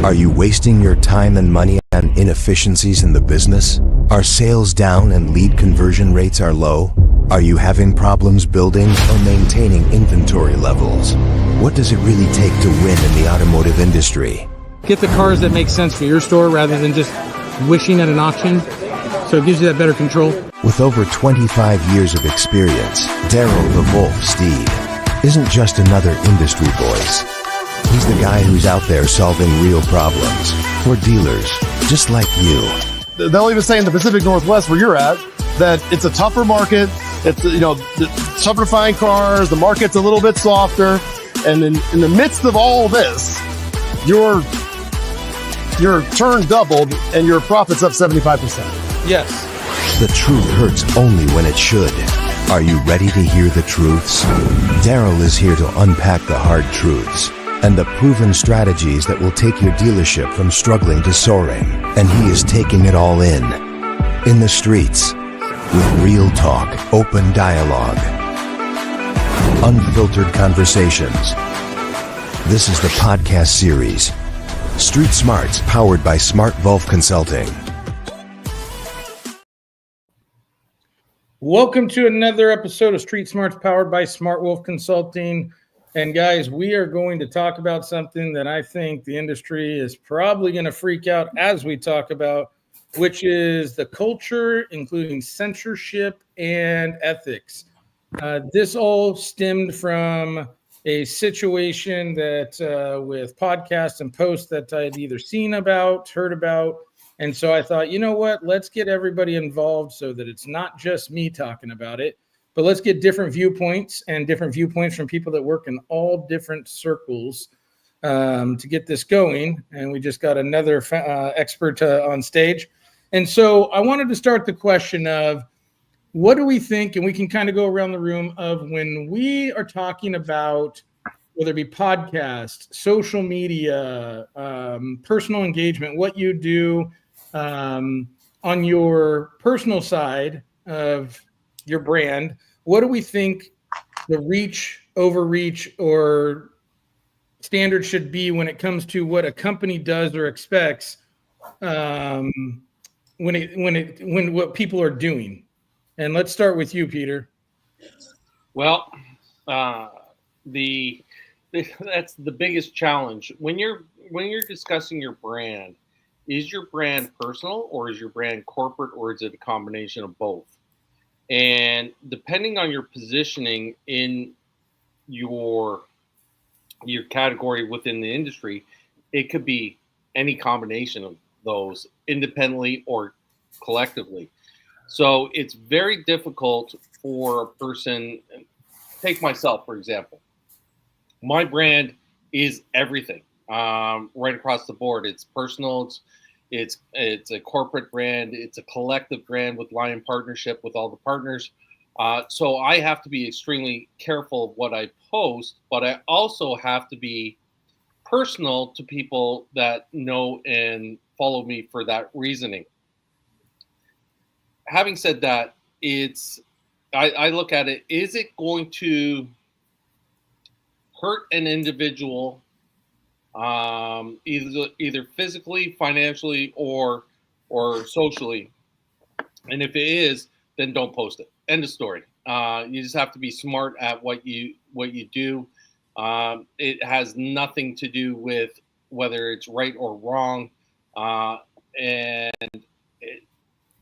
Are you wasting your time and money on inefficiencies in the business? Are sales down and lead conversion rates are low? Are you having problems building or maintaining inventory levels? What does it really take to win in the automotive industry? Get the cars that make sense for your store rather than just wishing at an auction, so it gives you that better control. With over 25 years of experience, Daryl the Wolf Steed isn't just another industry voice. He's the guy who's out there solving real problems for dealers just like you. They'll even say in the Pacific Northwest where you're at that it's a tougher market. It's, it's tougher to find cars. The market's a little bit softer. And in the midst of all this, your turn doubled and your profit's up 75%. Yes. The truth hurts only when it should. Are you ready to hear the truths? Daryl is here to unpack the hard truths and the proven strategies that will take your dealership from struggling to soaring. And he is taking it all in the streets, with real talk, open dialogue, unfiltered conversations. This is the podcast series, Street Smarts, powered by Smart Wolf Consulting. Welcome to another episode of Street Smarts, powered by Smart Wolf Consulting. And guys, we are going to talk about something that I think the industry is probably going to freak out as we talk about, which is the culture, including censorship and ethics. This all stemmed from a situation that with podcasts and posts that I'd either seen about, heard about. And so I thought, you know what, let's get everybody involved so that it's not just me talking about it, but let's get different viewpoints from people that work in all different circles to get this going. And we just got another expert on stage. And so I wanted to start the question of, what do we think? And we can kind of go around the room of when we are talking about, whether it be podcast, social media, personal engagement, what you do on your personal side of your brand, what do we think the reach, overreach, or standard should be when it comes to what a company does or expects when what people are doing? And let's start with you, Peter. Well, that's the biggest challenge when you're discussing your brand. Is your brand personal, or is your brand corporate, or is it a combination of both? And depending on your positioning in your category within the industry, it could be any combination of those, independently or collectively. So it's very difficult for a person. Take myself, for example. My brand is everything, right across the board. It's personal. It's a corporate brand. It's a collective brand with Lion Partnership with all the partners. So I have to be extremely careful of what I post, but I also have to be personal to people that know and follow me for that reasoning. Having said that, I look at it, is it going to hurt an individual either physically, financially, or socially? And if it is, then don't post it. End of story. You just have to be smart at what you do. It has nothing to do with whether it's right or wrong.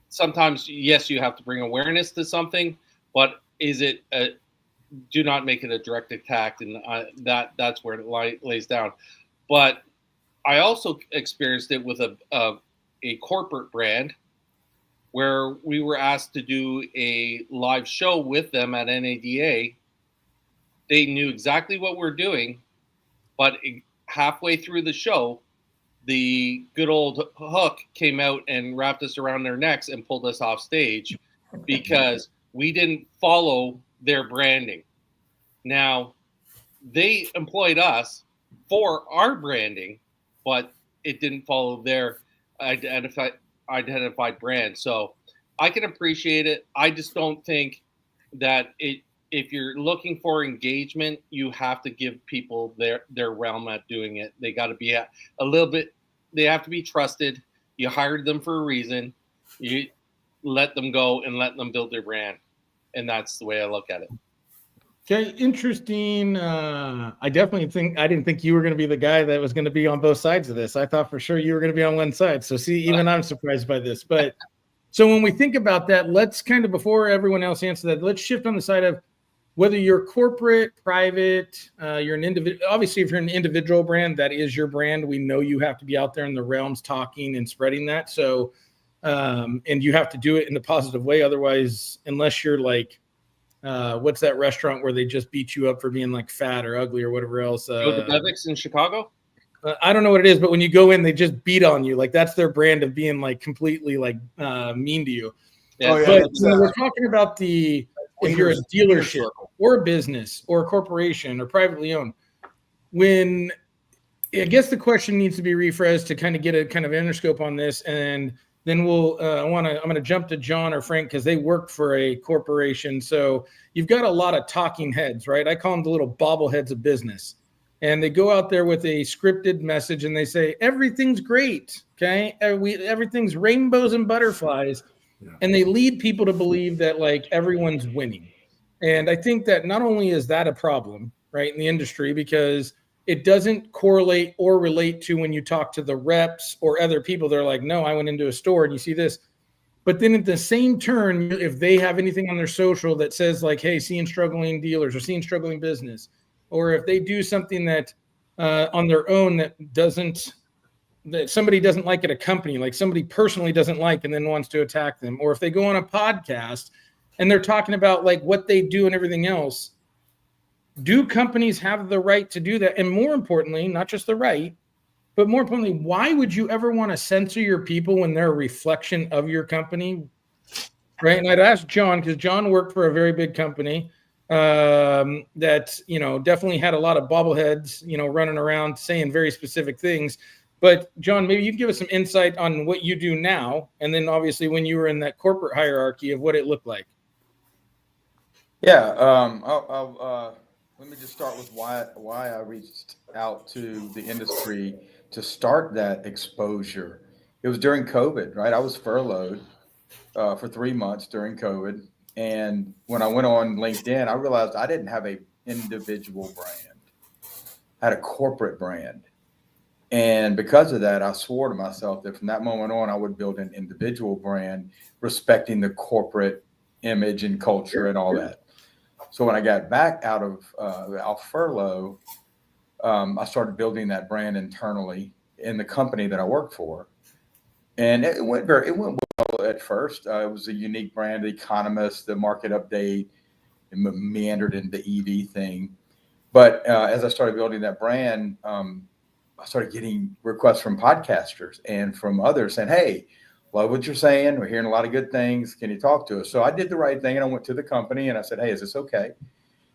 Sometimes, yes, you have to bring awareness to something, but do not make it a direct attack, and that's where it lays down. But I also experienced it with a corporate brand where we were asked to do a live show with them at NADA. They knew exactly what we're doing, but halfway through the show, the good old hook came out and wrapped us around their necks and pulled us off stage because we didn't follow their branding. Now, they employed us for our branding, but it didn't follow their identified brand. So I can appreciate it. I just don't think that if you're looking for engagement, you have to give people their realm at doing it. They got to be a little bit they have to be trusted. You hired them for a reason. You let them go and let them build their brand. And that's the way I look at it. Okay, interesting. I didn't think you were going to be the guy that was going to be on both sides of this. I thought for sure you were going to be on one side. So see, even I'm surprised by this. But so when we think about that, let's kind of, before everyone else answers that, let's shift on the side of whether you're corporate, private, you're an individual. Obviously, if you're an individual brand, that is your brand. We know you have to be out there in the realms talking and spreading that. So, and you have to do it in a positive way. Otherwise, unless you're like, what's that restaurant where they just beat you up for being like fat or ugly or whatever else? The Bevics in Chicago? I don't know what it is, but when you go in, they just beat on you. Like that's their brand of being like completely like mean to you. Yeah. Oh, yeah, But that's, we're talking about if you're a dealership or a business or a corporation or privately owned, when I guess the question needs to be rephrased to kind of get a kind of interscope on this, and then I'm going to jump to John or Frank because they work for a corporation. So you've got a lot of talking heads, right? I call them the little bobbleheads of business. And they go out there with a scripted message and they say, everything's great. Okay. Everything's rainbows and butterflies. Yeah. And they lead people to believe that like everyone's winning. And I think that not only is that a problem, right, in the industry, because it doesn't correlate or relate to when you talk to the reps or other people. They're like, no, I went into a store and you see this. But then at the same turn, if they have anything on their social that says like, hey, seeing struggling dealers or seeing struggling business, or if they do something that on their own that somebody doesn't like at a company, like somebody personally doesn't like and then wants to attack them, or if they go on a podcast and they're talking about like what they do and everything else, do companies have the right to do that? And more importantly, not just the right, but more importantly, why would you ever want to censor your people when they're a reflection of your company? Right. And I'd ask John, because John worked for a very big company that, definitely had a lot of bobbleheads, running around saying very specific things. But John, maybe you can give us some insight on what you do now. And then obviously when you were in that corporate hierarchy of what it looked like. Yeah. Let me just start with why I reached out to the industry to start that exposure. It was during COVID, right? I was furloughed for 3 months during COVID. And when I went on LinkedIn, I realized I didn't have an individual brand. I had a corporate brand. And because of that, I swore to myself that from that moment on, I would build an individual brand, respecting the corporate image and culture and all that. So when I got back out of furlough, I started building that brand internally in the company that I worked for. And it went well at first. It was a unique brand, The Economist, the Market Update, and meandered into the EV thing. But as I started building that brand, I started getting requests from podcasters and from others saying, hey, love what you're saying. We're hearing a lot of good things. Can you talk to us? So I did the right thing and I went to the company and I said, hey, is this okay? And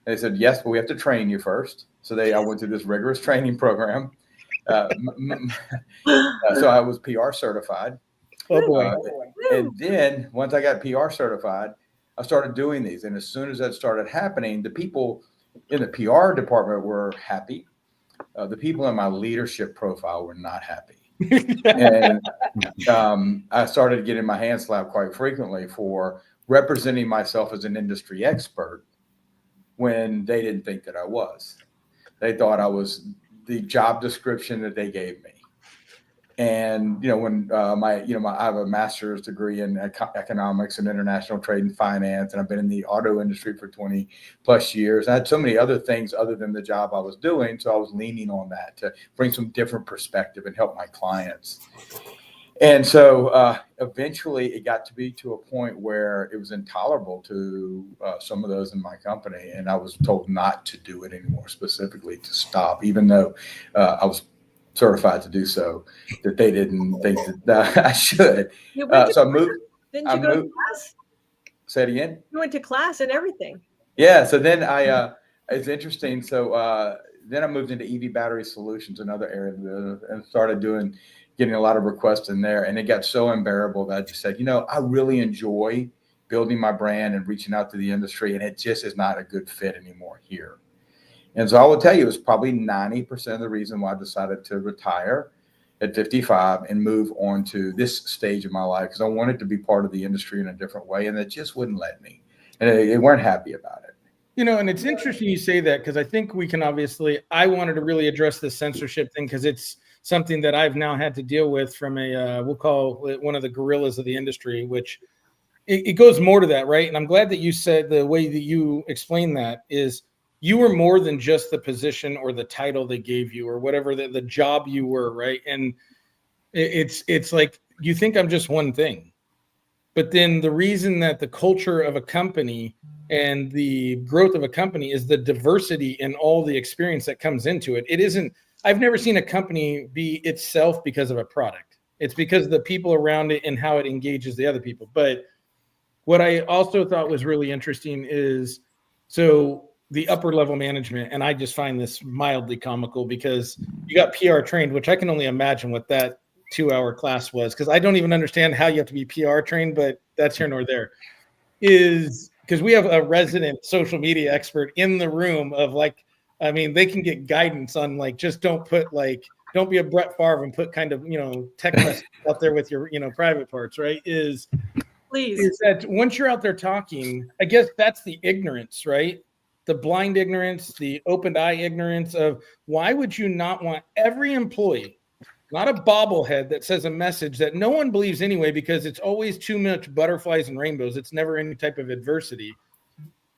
they said, yes, but we have to train you first. So I went through this rigorous training program. So I was PR certified. Oh boy. And then once I got PR certified, I started doing these. And as soon as that started happening, the people in the PR department were happy. The people in my leadership profile were not happy. And I started getting my hand slapped quite frequently for representing myself as an industry expert when they didn't think that I was. They thought I was the job description that they gave me. And, when I have a master's degree in economics and international trade and finance, and I've been in the auto industry for 20 plus years. I had so many other things other than the job I was doing. So I was leaning on that to bring some different perspective and help my clients. And so eventually it got to be to a point where it was intolerable to some of those in my company. And I was told not to do it anymore, specifically to stop, even though I was certified to do so, that they didn't think that I should. So I moved. Didn't you go to class? Say it again. You went to class and everything. Yeah. So then it's interesting. So then I moved into EV battery solutions, another area, and started getting a lot of requests in there. And it got so unbearable that I just said, I really enjoy building my brand and reaching out to the industry, and it just is not a good fit anymore here. And so I will tell you, it's probably 90% of the reason why I decided to retire. at 55 and move on to this stage of my life because I wanted to be part of the industry in a different way, and it just wouldn't let me, and they weren't happy about it. And it's interesting you say that because I think we can I wanted to really address the censorship thing because it's something that I've now had to deal with from we'll call it one of the gorillas of the industry, which it goes more to that, right? And I'm glad that you said the way that you explained that is you were more than just the position or the title they gave you or whatever the job you were, right? And it's like you think I'm just one thing. But then the reason that the culture of a company and the growth of a company is the diversity and all the experience that comes into it. It isn't, I've never seen a company be itself because of a product. It's because of the people around it and how it engages the other people. But what I also thought was really interesting is, so the upper level management, and I just find this mildly comical because you got PR trained, which I can only imagine what that 2-hour class was, because I don't even understand how you have to be PR trained, but that's here nor there. Is because we have a resident social media expert in the room of they can get guidance on just don't be a Brett Favre and put kind of, tech message out there with your, private parts, right? Please. Is that once you're out there talking, I guess that's the ignorance, right? The blind ignorance, the opened eye ignorance of why would you not want every employee, not a bobblehead that says a message that no one believes anyway, because it's always too much butterflies and rainbows. It's never any type of adversity.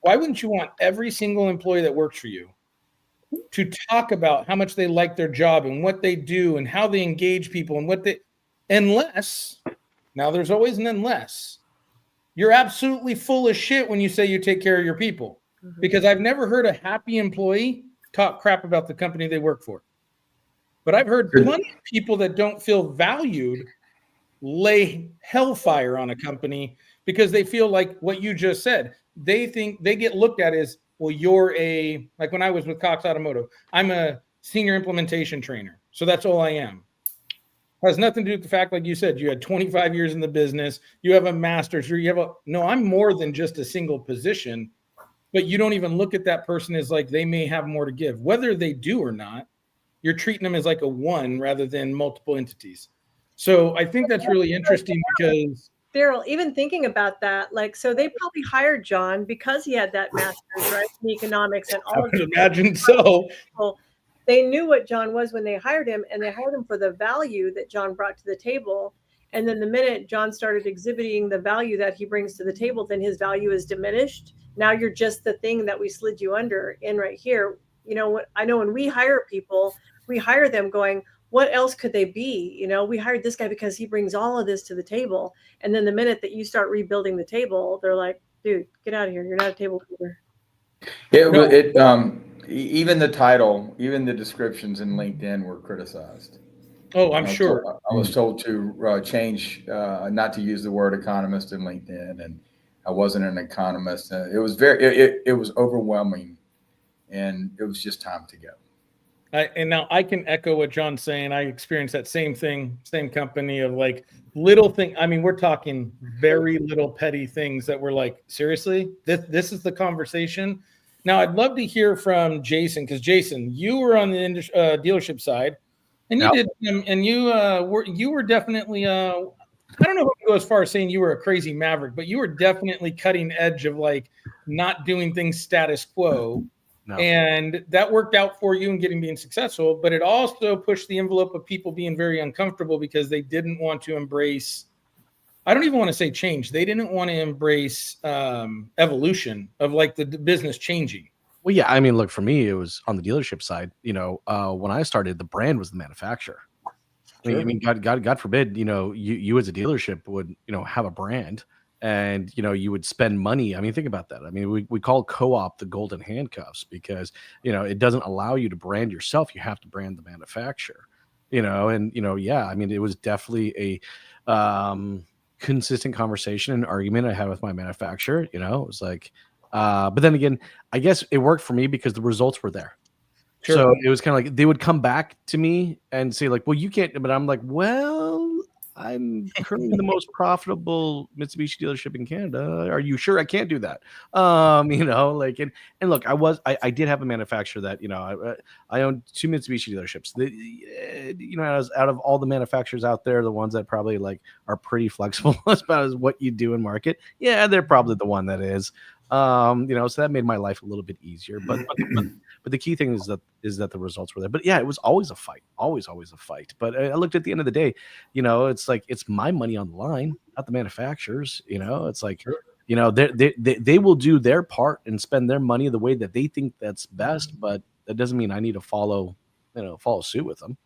Why wouldn't you want every single employee that works for you to talk about how much they like their job and what they do and how they engage people and unless, now there's always an unless, you're absolutely full of shit when you say you take care of your people. Mm-hmm. Because I've never heard a happy employee talk crap about the company they work for. But I've heard plenty of people that don't feel valued lay hellfire on a company because they feel like what you just said. They think they get looked at as, well, you're like when I was with Cox Automotive, I'm a senior implementation trainer. So that's all I am. Has nothing to do with the fact, like you said, you had 25 years in the business, you have a master's, no, I'm more than just a single position, but you don't even look at that person as like they may have more to give. Whether they do or not, you're treating them as like a one rather than multiple entities. So I think that's really interesting because Daryl, even thinking about that, so they probably hired John because he had that master's, right, in economics and all I would imagine so. They knew what John was when they hired him, and they hired him for the value that John brought to the table. And then the minute John started exhibiting the value that he brings to the table, then his value is diminished. Now you're just the thing that we slid you under in right here. I know when we hire people, we hire them going, what else could they be? We hired this guy because he brings all of this to the table. And then the minute that you start rebuilding the table, they're like, dude, get out of here. You're not a table builder. Even the title, even the descriptions in LinkedIn were criticized. Oh, I'm sure. I was told to change, not to use the word economist in LinkedIn, and I wasn't an economist. It was it was overwhelming, and it was just time to go. And now I can echo what John's saying. I experienced that same thing, same company of little thing. I mean, we're talking very little petty things that were like, seriously, this is the conversation. Now, I'd love to hear from Jason, because Jason, you were on the dealership side, and you did, and you were definitely. I don't know if I go as far as saying you were a crazy maverick, but you were definitely cutting edge of not doing things status quo. No. And that worked out for you in being successful, but it also pushed the envelope of people being very uncomfortable because they didn't want to embrace, I don't even want to say change. They didn't want to embrace evolution of the business changing. Well, yeah. I mean, look, for me, it was on the dealership side, when I started, the brand was the manufacturer. Sure. I mean, God forbid, you as a dealership would, have a brand. And, you would spend money. I mean, think about that. I mean, we call co-op the golden handcuffs because, it doesn't allow you to brand yourself. You have to brand the manufacturer, and, yeah, I mean, it was definitely a consistent conversation and argument I had with my manufacturer. It was like, but then again, I guess it worked for me because the results were there. Sure. So it was kind of like they would come back to me and say well, you can't, but I'm like, well, I'm currently the most profitable Mitsubishi dealership in Canada. Are you sure I can't do that? Like, and look, I did have a manufacturer that, I owned 2 Mitsubishi dealerships. Out of all the manufacturers out there, the ones that probably like are pretty flexible as about as what you do in market. Yeah, they're probably the one that is. So that made my life a little bit easier. But the key thing is that the results were there. But yeah, it was always a fight, always a fight. But I looked at the end of the day, it's like it's my money on the line, not the manufacturers. It's like, they will do their part and spend their money the way that they think that's best. But that doesn't mean I need to follow suit with them.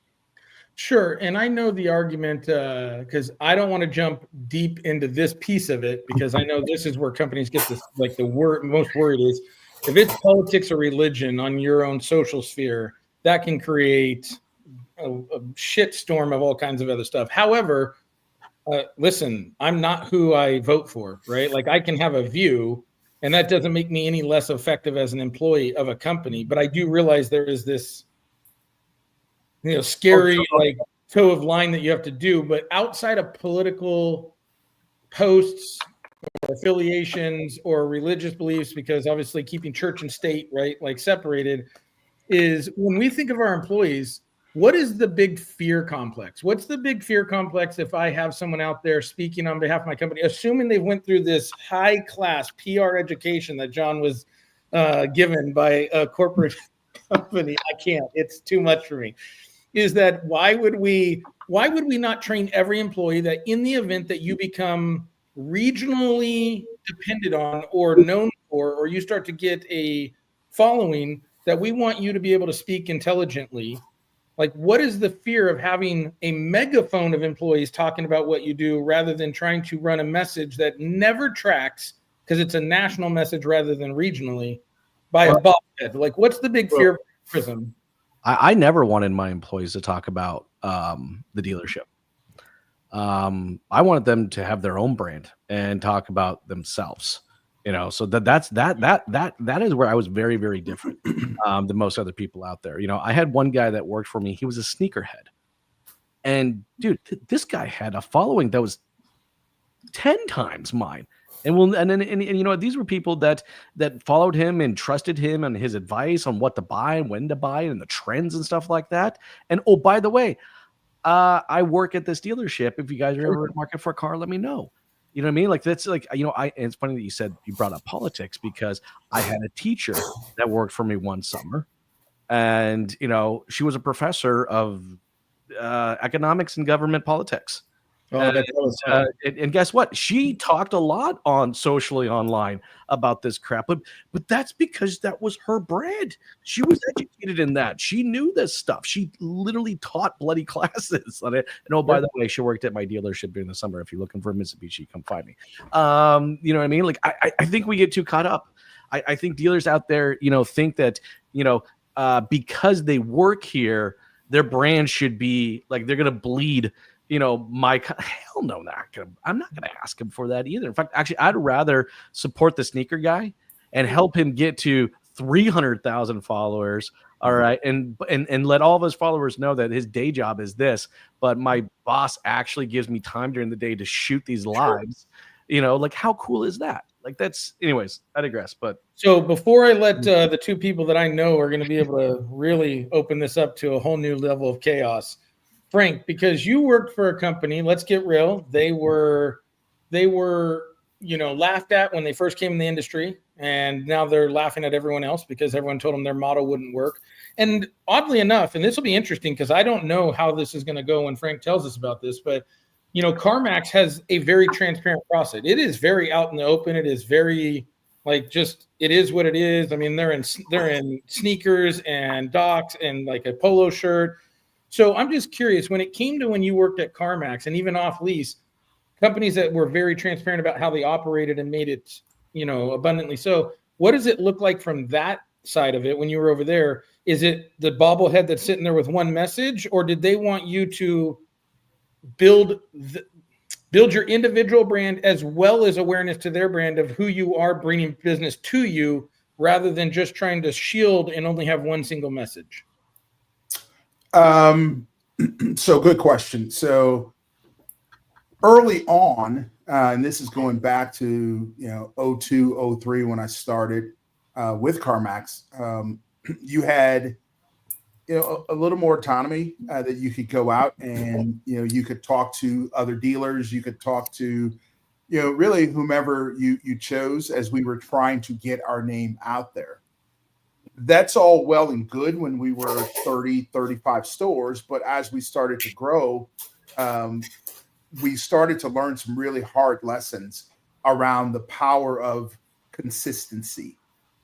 Sure. And I know the argument because I don't want to jump deep into this piece of it, because I know this is where companies get this, like the most worried is if it's politics or religion on your own social sphere, that can create a shit storm of all kinds of other stuff. However, listen, I'm not who I vote for, right? Like I can have a view, and that doesn't make me any less effective as an employee of a company. But I do realize there is this scary like toe of line that you have to do. But outside of political posts or affiliations or religious beliefs, because obviously keeping church and state, right, like separated, is when we think of our employees, what is the big fear complex? What's the big fear complex if I have someone out there speaking on behalf of my company, assuming they went through this high class PR education that John was given by a corporate company? I can't, it's too much for me. Is that why would we not train every employee that in the event that you become regionally depended on or known for, or you start to get a following, that we want you to be able to speak intelligently? Like, what is the fear of having a megaphone of employees talking about what you do rather than trying to run a message that never tracks because it's a national message rather than regionally by a bobblehead? Like, what's the big fear of Prism? I never wanted my employees to talk about the dealership. I wanted them to have their own brand and talk about themselves. So that is where I was very, very different than most other people out there. I had one guy that worked for me. He was a sneakerhead, and dude, this guy had a following that was 10 times mine. And these were people that followed him and trusted him and his advice on what to buy and when to buy and the trends and stuff like that. And oh, by the way, I work at this dealership. If you guys are ever in the market for a car, let me know. You know what I mean? Like that's like, and it's funny that you brought up politics, because I had a teacher that worked for me one summer, and she was a professor of economics and government politics. And guess what? She talked a lot socially online about this crap, but that's because that was her brand. She was educated in that. She knew this stuff. She literally taught bloody classes on it. And oh, by the way, she worked at my dealership during the summer. If you're looking for a Mitsubishi, come find me. You know what I mean? Like I think we get too caught up. I think dealers out there, think that because they work here, their brand should be like they're gonna bleed. Hell no, I'm not going to ask him for that either. In fact, actually, I'd rather support the sneaker guy and help him get to 300,000 followers. All right. And let all of his followers know that his day job is this, but my boss actually gives me time during the day to shoot these lives. Like how cool is that? Like that's, anyways, I digress. But so before I let the two people that I know are going to be able to really open this up to a whole new level of chaos, Frank, because you worked for a company, let's get real. They were, laughed at when they first came in the industry, and now they're laughing at everyone else because everyone told them their model wouldn't work. And oddly enough, and this will be interesting because I don't know how this is going to go when Frank tells us about this, but CarMax has a very transparent process. It is very out in the open. It is very it is what it is. I mean, they're in sneakers and docks and like a polo shirt. So I'm just curious, when it came to when you worked at CarMax and even off lease, companies that were very transparent about how they operated and made it, abundantly so, what does it look like from that side of it when you were over there? Is it the bobblehead that's sitting there with one message, or did they want you to build your individual brand as well as awareness to their brand of who you are bringing business to you, rather than just trying to shield and only have one single message? So good question. So early on, and this is going back to 02, 03 when I started with CarMax, you had a little more autonomy that you could go out and you could talk to other dealers, you could talk to really whomever you chose as we were trying to get our name out there. That's all well and good when we were 30, 35 stores, but as we started to grow, we started to learn some really hard lessons around the power of consistency.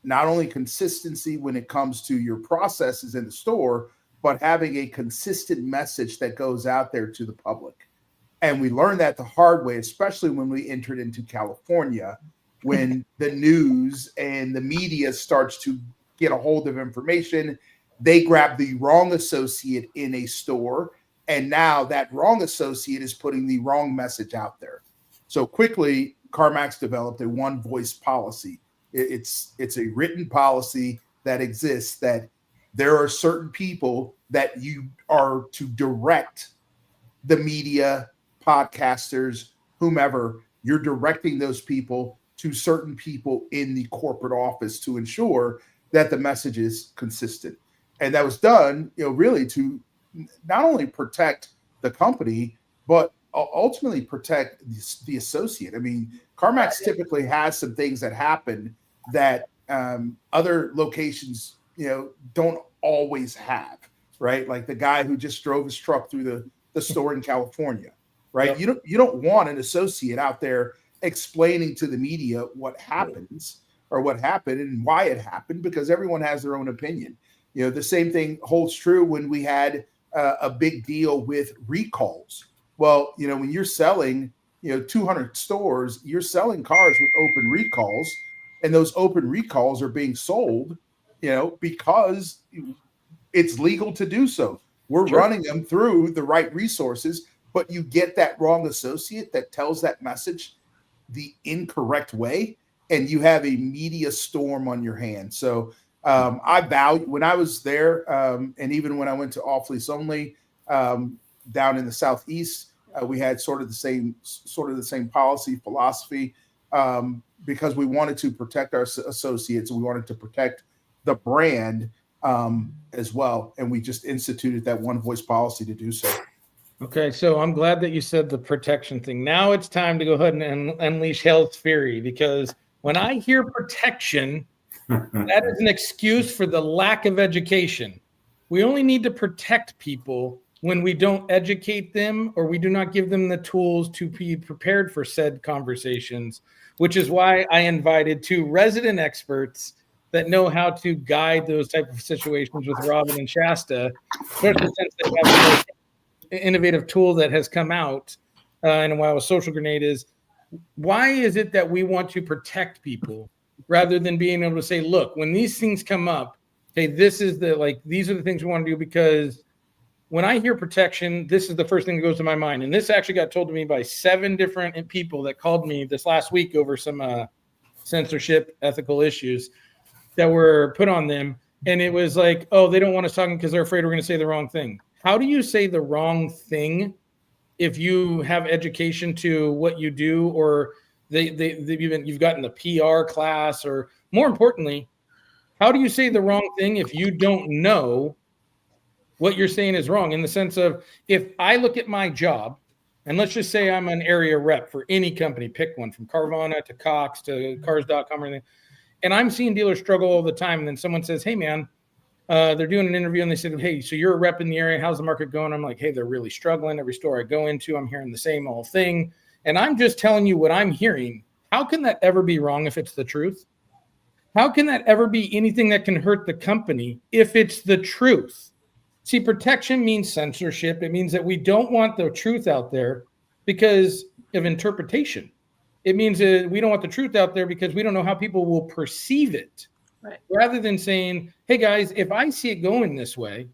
Not only consistency when it comes to your processes in the store, but having a consistent message that goes out there to the public. And we learned that the hard way, especially when we entered into California, when the news and the media starts to get a hold of information, they grab the wrong associate in a store. And now that wrong associate is putting the wrong message out there. So quickly, CarMax developed a one voice policy. It's a written policy that exists that there are certain people that you are to direct the media, podcasters, whomever. You're directing those people to certain people in the corporate office to ensure that the message is consistent. And that was done, really to not only protect the company, but ultimately protect the associate. I mean, CarMax typically has some things that happen that other locations, don't always have, right? Like the guy who just drove his truck through the store in California, right? Yep. You don't want an associate out there explaining to the media what happens or what happened and why it happened, because everyone has their own opinion. The same thing holds true when we had a big deal with recalls. Well, when you're selling, 200 stores, you're selling cars with open recalls, and those open recalls are being sold, because it's legal to do so. We're running them through the right resources, but you get that wrong associate that tells that message the incorrect way, and you have a media storm on your hands. So I value when I was there, and even when I went to off lease only down in the Southeast, we had sort of the same policy philosophy because we wanted to protect our associates. We wanted to protect the brand as well, and we just instituted that one voice policy to do so. Okay, so I'm glad that you said the protection thing. Now it's time to go ahead and unleash hell's fury, because when I hear protection, that is an excuse for the lack of education. We only need to protect people when we don't educate them or we do not give them the tools to be prepared for said conversations, which is why I invited two resident experts that know how to guide those type of situations with Robin and Shasta, especially since they have an innovative tool that has come out in a while with Social Grenade. Is why is it that we want to protect people rather than being able to say, look, when these things come up, hey, these are the things we want to do? Because when I hear protection, this is the first thing that goes to my mind. And this actually got told to me by 7 different people that called me this last week over some censorship ethical issues that were put on them. And it was like, oh, they don't want us talking because they're afraid we're going to say the wrong thing. How do you say the wrong thing if you have education to what you do, or you've gotten the PR class, or more importantly, how do you say the wrong thing if you don't know what you're saying is wrong? In the sense of, if I look at my job, and let's just say I'm an area rep for any company, pick one, from Carvana to Cox to Cars.com or anything, and I'm seeing dealers struggle all the time, and then someone says, hey, man, they're doing an interview and they said, hey, so you're a rep in the area. How's the market going? I'm like, hey, they're really struggling. Every store I go into, I'm hearing the same old thing. And I'm just telling you what I'm hearing. How can that ever be wrong if it's the truth? How can that ever be anything that can hurt the company if it's the truth? See, protection means censorship. It means that we don't want the truth out there because of interpretation. It means that we don't want the truth out there because we don't know how people will perceive it. Right. Rather than saying, hey, guys, if I see it going this way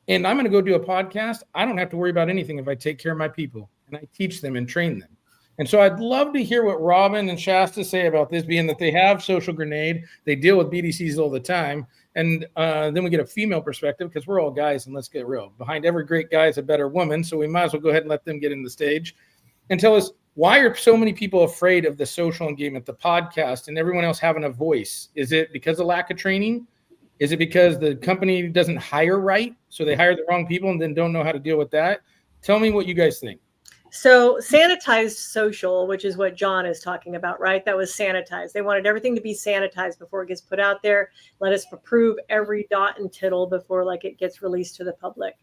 and I'm going to go do a podcast, I don't have to worry about anything if I take care of my people and I teach them and train them. And so I'd love to hear what Robin and Shasta say about this, being that they have Social Grenade. They deal with BDCs all the time. And then we get a female perspective, because we're all guys, and let's get real. Behind every great guy is a better woman. So we might as well go ahead and let them get in the stage. and tell us, why are so many people afraid of the social engagement, the podcast, and everyone else having a voice? Is it because of lack of training? Is it because the company doesn't hire right? So they hire the wrong people and then don't know how to deal with that? Tell me what you guys think. So sanitized social, which is what John is talking about, right? That was sanitized. They wanted everything to be sanitized before it gets put out there. Let us approve every dot and tittle before like it gets released to the public.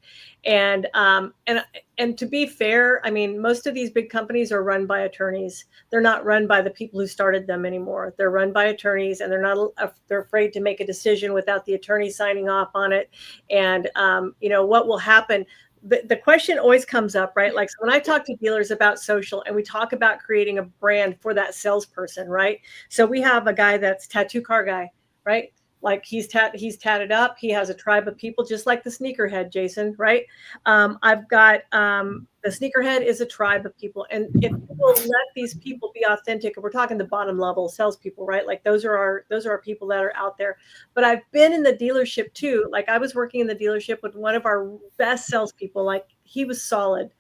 And to be fair, I mean, most of these big companies are run by attorneys. They're not run by the people who started them anymore. They're run by attorneys, and they're afraid to make a decision without the attorney signing off on it. And what will happen? The question always comes up, right? Like, so when I talk to dealers about social and we talk about creating a brand for that salesperson, right? So we have a guy that's tattoo car guy, right? Like he's tatted up. He has a tribe of people, just like the sneakerhead, Jason, right? I've got the sneakerhead is a tribe of people, and if people let these people be authentic, and we're talking the bottom level salespeople, right? Like those are our people that are out there. But I've been in the dealership too. Like I was working in the dealership with one of our best salespeople. Like he was solid,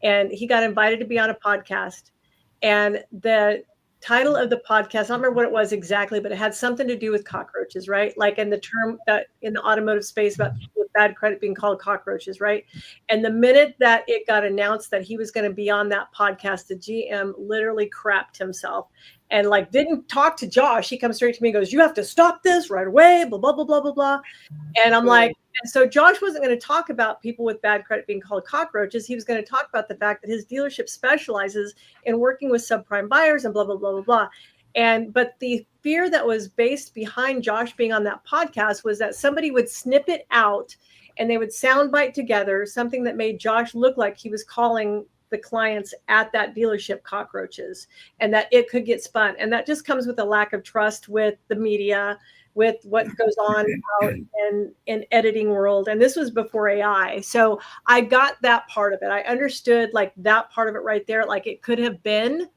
and he got invited to be on a podcast, and the title of the podcast, I don't remember what it was exactly, but it had something to do with cockroaches, right? Like in the term that in the automotive space about people with bad credit being called cockroaches, right? And the minute that it got announced that he was going to be on that podcast, the GM literally crapped himself and like didn't talk to Josh. He comes straight to me and goes, "You have to stop this right away, blah, blah, blah, blah, blah, blah." And I'm like, and so Josh wasn't going to talk about people with bad credit being called cockroaches. He was going to talk about the fact that his dealership specializes in working with subprime buyers and blah, blah, blah, blah, blah. But the fear that was based behind Josh being on that podcast was that somebody would snip it out and they would soundbite together something that made Josh look like he was calling the clients at that dealership cockroaches, and that it could get spun. And that just comes with a lack of trust with the media, with what goes on out in editing world. And this was before AI. So I got that part of it. I understood like that part of it right there. Like it could have been,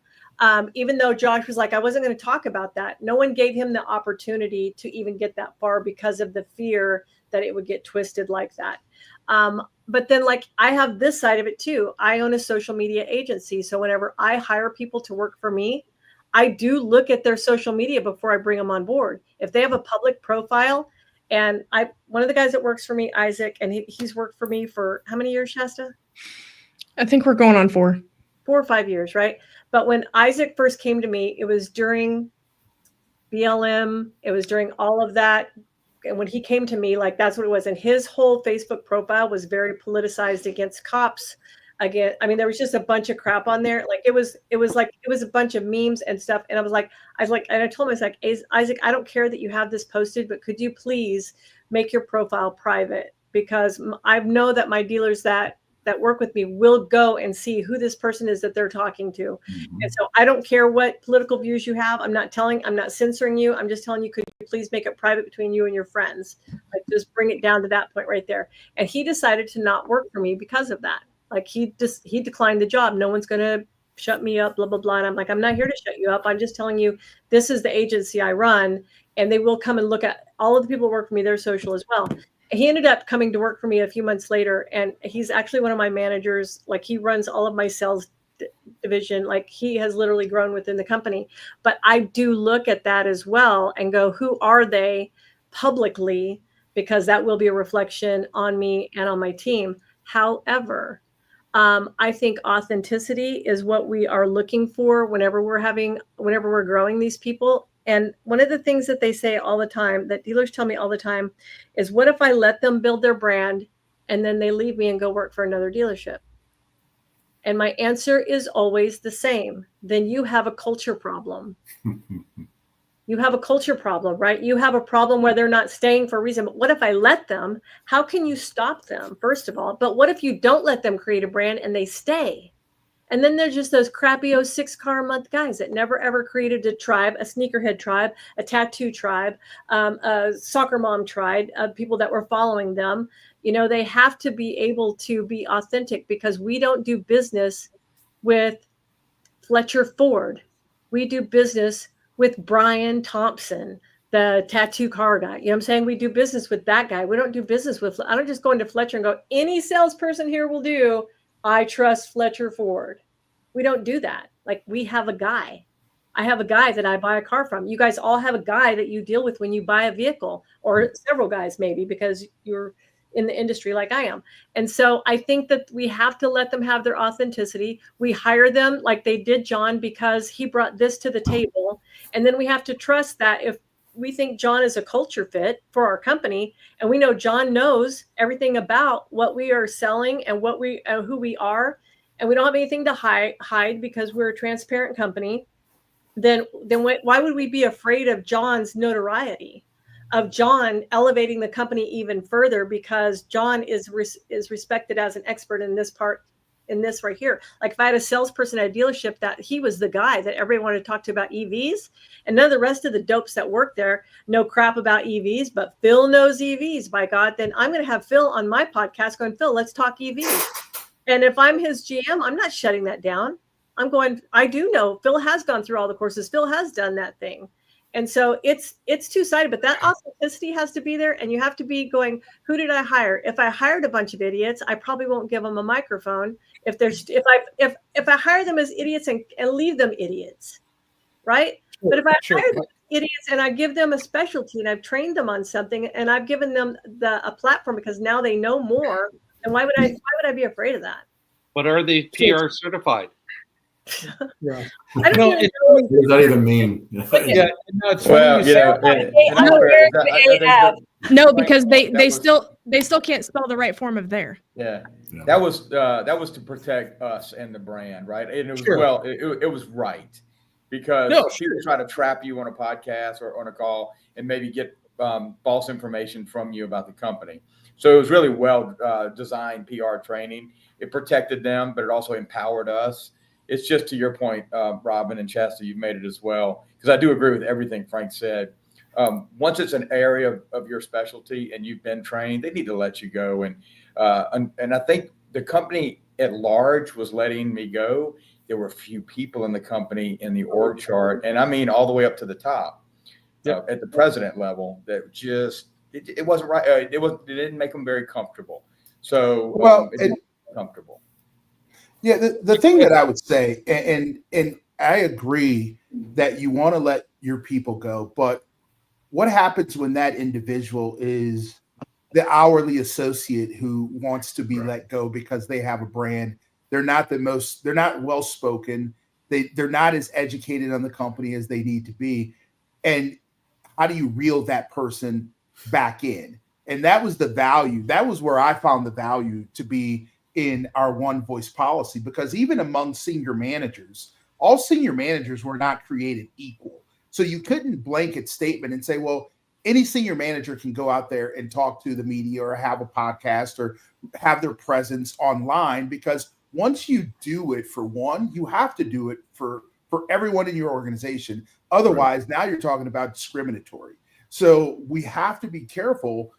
even though Josh was like, I wasn't going to talk about that. No one gave him the opportunity to even get that far because of the fear that it would get twisted like that. But then like I have this side of it too. I own a social media agency. So whenever I hire people to work for me, I do look at their social media before I bring them on board. If they have a public profile, and one of the guys that works for me, Isaac, and he's worked for me for how many years, Shasta? I think we're going on 4 or 5 years, right? But when Isaac first came to me, it was during BLM. It was during all of that. And when he came to me, like that's what it was. And his whole Facebook profile was very politicized against cops. Again, I mean, there was just a bunch of crap on there. Like it was a bunch of memes and stuff. And I was like, and I told him, I was like, Isaac, I don't care that you have this posted, but could you please make your profile private? Because I know that my dealers that work with me will go and see who this person is that they're talking to. Mm-hmm. And so I don't care what political views you have. I'm not censoring you. I'm just telling you, could you please make it private between you and your friends? Like just bring it down to that point right there. And he decided to not work for me because of that. Like he declined the job. No one's going to shut me up, blah, blah, blah. And I'm like, I'm not here to shut you up. I'm just telling you, this is the agency I run, and they will come and look at all of the people who work for me, their social as well. He ended up coming to work for me a few months later, and he's actually one of my managers. Like he runs all of my sales division. Like he has literally grown within the company. But I do look at that as well and go, who are they publicly? Because that will be a reflection on me and on my team. However, I think authenticity is what we are looking for whenever we're growing these people. And one of the things that they say all the time, that dealers tell me all the time, is what if I let them build their brand and then they leave me and go work for another dealership? And my answer is always the same. Then you have a culture problem. You have a culture problem, right? You have a problem where they're not staying for a reason. But what if I let them? How can you stop them, first of all? But what if you don't let them create a brand and they stay? And then there's just those crappy 6 car a month guys that never, ever created a tribe, a sneakerhead tribe, a tattoo tribe, a soccer mom tribe, people that were following them. You know, they have to be able to be authentic, because we don't do business with Fletcher Ford. We do business with Brian Thompson, the tattoo car guy. You know what I'm saying? We do business with that guy. We don't do business with, I don't just go into Fletcher and go, any salesperson here will do. I trust Fletcher Ford. We don't do that. Like, we have a guy. I have a guy that I buy a car from. You guys all have a guy that you deal with when you buy a vehicle, or several guys maybe, because you're in the industry like I am. And so I think that we have to let them have their authenticity. We hire them like they did John because he brought this to the table. And then we have to trust that if we think John is a culture fit for our company, and we know John knows everything about what we are selling and what we who we are, and we don't have anything to hide because we're a transparent company, then why would we be afraid of John's notoriety, of John elevating the company even further, because John is respected as an expert in this right here. Like, if I had a salesperson at a dealership that he was the guy that everybody wanted to talk to about EVs, and none of the rest of the dopes that work there know crap about EVs, but Phil knows EVs, by God, then I'm going to have Phil on my podcast going, Phil, let's talk EVs. And if I'm his GM, I'm not shutting that down. I'm going, I do know Phil has gone through all the courses. Phil has done that thing. And so it's two-sided, but that authenticity has to be there. And you have to be going, who did I hire? If I hired a bunch of idiots, I probably won't give them a microphone. If I hire them as idiots and leave them idiots, right? Sure, but if I hire them as idiots and I give them a specialty and I've trained them on something and I've given them a platform because now they know more, and why would I be afraid of that? But are they PR certified? Yeah. I don't what does that even mean? Yeah, no, it's funny No, because they still can't spell the right form of there. Yeah, that was to protect us and the brand, right? And it was it was right, because people try to trap you on a podcast or on a call and maybe get false information from you about the company. So it was really well designed PR training. It protected them, but it also empowered us. It's just to your point, Robin and Chester, you've made it as well, because I do agree with everything Frank said. Once it's an area of your specialty and you've been trained, they need to let you go. And I think the company at large was letting me go. There were a few people in the company in the org chart, and I mean all the way up to the top, at the president level, that just it wasn't right. It didn't make them very comfortable. So it didn't make them comfortable. Yeah, the thing that I would say, and I agree that you want to let your people go, but what happens when that individual is the hourly associate who wants to be let go because they have a brand? They're not well spoken. They're not as educated on the company as they need to be. And how do you reel that person back in? And that was the value. That was where I found the value to be in our one voice policy, because even among senior managers, all senior managers were not created equal. So you couldn't blanket statement and say, well, any senior manager can go out there and talk to the media or have a podcast or have their presence online, because once you do it for one, you have to do it for everyone in your organization. Otherwise, now you're talking about discriminatory. So we have to be careful.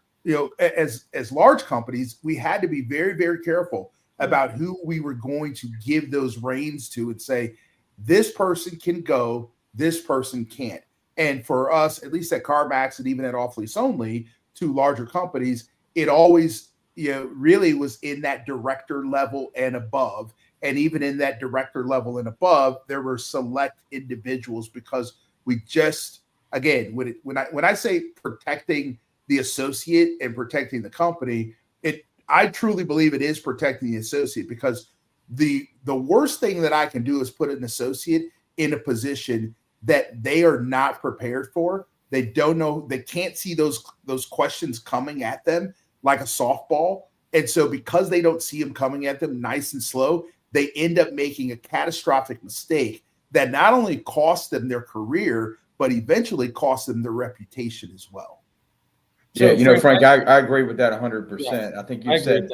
As large companies, we had to be very, very careful about who we were going to give those reins to and say, this person can go, this person can't. And for us, at least at CarMax and even at Off Lease Only, two larger companies, it always really was in that director level and above. And even in that director level and above, there were select individuals, because we just, again, when I say protecting the associate and protecting the company, I truly believe it is protecting the associate, because the worst thing that I can do is put an associate in a position that they are not prepared for. They don't know, they can't see those questions coming at them like a softball. And so because they don't see them coming at them nice and slow, they end up making a catastrophic mistake that not only costs them their career, but eventually costs them their reputation as well. So, Frank, I agree with that 100%. I think you said,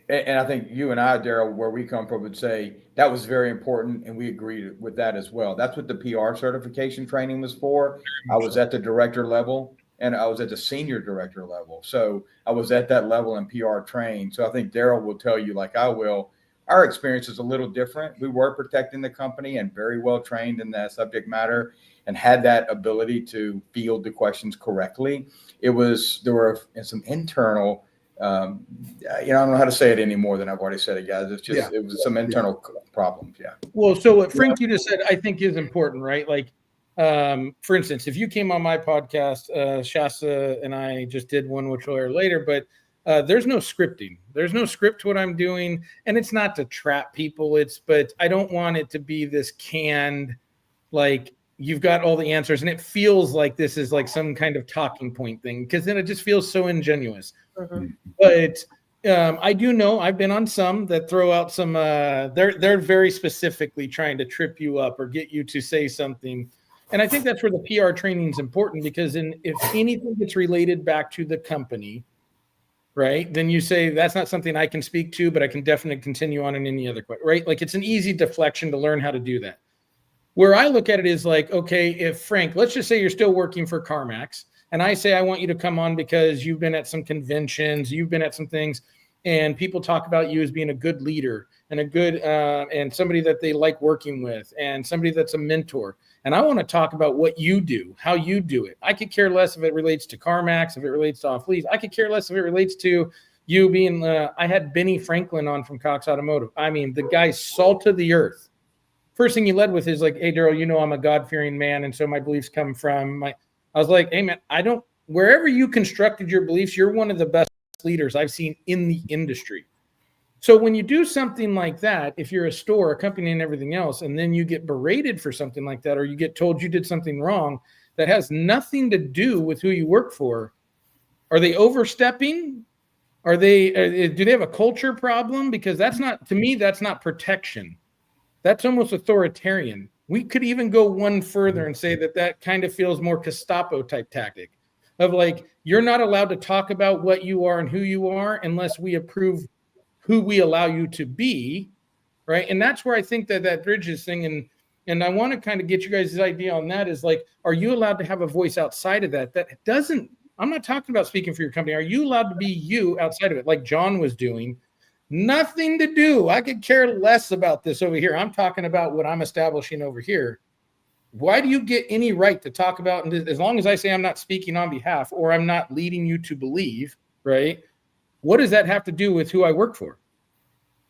and I think you and I, Daryl, where we come from, would say that was very important, and we agreed with that as well. That's what the PR certification training was for. I was at the director level, and I was at the senior director level. So I was at that level in PR trained. So I think Daryl will tell you, like I will, our experience is a little different. We were protecting the company and very well trained in that subject matter and had that ability to field the questions correctly. There were some internal I don't know how to say it any more than I've already said it, guys. It's just, it was some internal problems. Yeah. Well, so what Frank you just said, I think is important, right? Like, for instance, if you came on my podcast, Shasta and I just did one, which we'll air later, but there's no scripting. There's no script to what I'm doing. And it's not to trap people. But I don't want it to be this canned, like, you've got all the answers. And it feels like this is like some kind of talking point thing, because then it just feels so ingenuous. But I do know I've been on some that throw out some, they're very specifically trying to trip you up or get you to say something. And I think that's where the PR training is important, because if anything gets related back to the company, right, then you say, that's not something I can speak to, but I can definitely continue on in any other question, right? Like, it's an easy deflection to learn how to do that. Where I look at it is like, okay, if Frank, let's just say you're still working for CarMax, and I say, I want you to come on because you've been at some conventions, you've been at some things, and people talk about you as being a good leader and a good, and somebody that they like working with, and somebody that's a mentor. And I want to talk about what you do, how you do it. I could care less if it relates to CarMax, if it relates to off lease. I could care less if it relates to you being, I had Benny Franklin on from Cox Automotive. I mean, the guy's salt of the earth. First thing he led with is like, hey, Daryl, I'm a God-fearing man. And so my beliefs come from I was like, hey, man, wherever you constructed your beliefs, you're one of the best leaders I've seen in the industry. So when you do something like that, if you're a store, a company, and everything else, and then you get berated for something like that, or you get told you did something wrong that has nothing to do with who you work for, are they overstepping? Do they have a culture problem? Because that's not, to me, that's not protection. That's almost authoritarian. We could even go one further and say that kind of feels more Gestapo type tactic of like, you're not allowed to talk about what you are and who you are unless we approve who we allow you to be, right? And that's where I think that bridges thing, and I want to kind of get you guys' idea on that is like, are you allowed to have a voice outside of that? That doesn't, I'm not talking about speaking for your company. Are you allowed to be you outside of it, like John was doing? Nothing to do. I could care less about this over here. I'm talking about what I'm establishing over here. Why do you get any right to talk about, and as long as I say I'm not speaking on behalf or I'm not leading you to believe, right? What does that have to do with who I work for?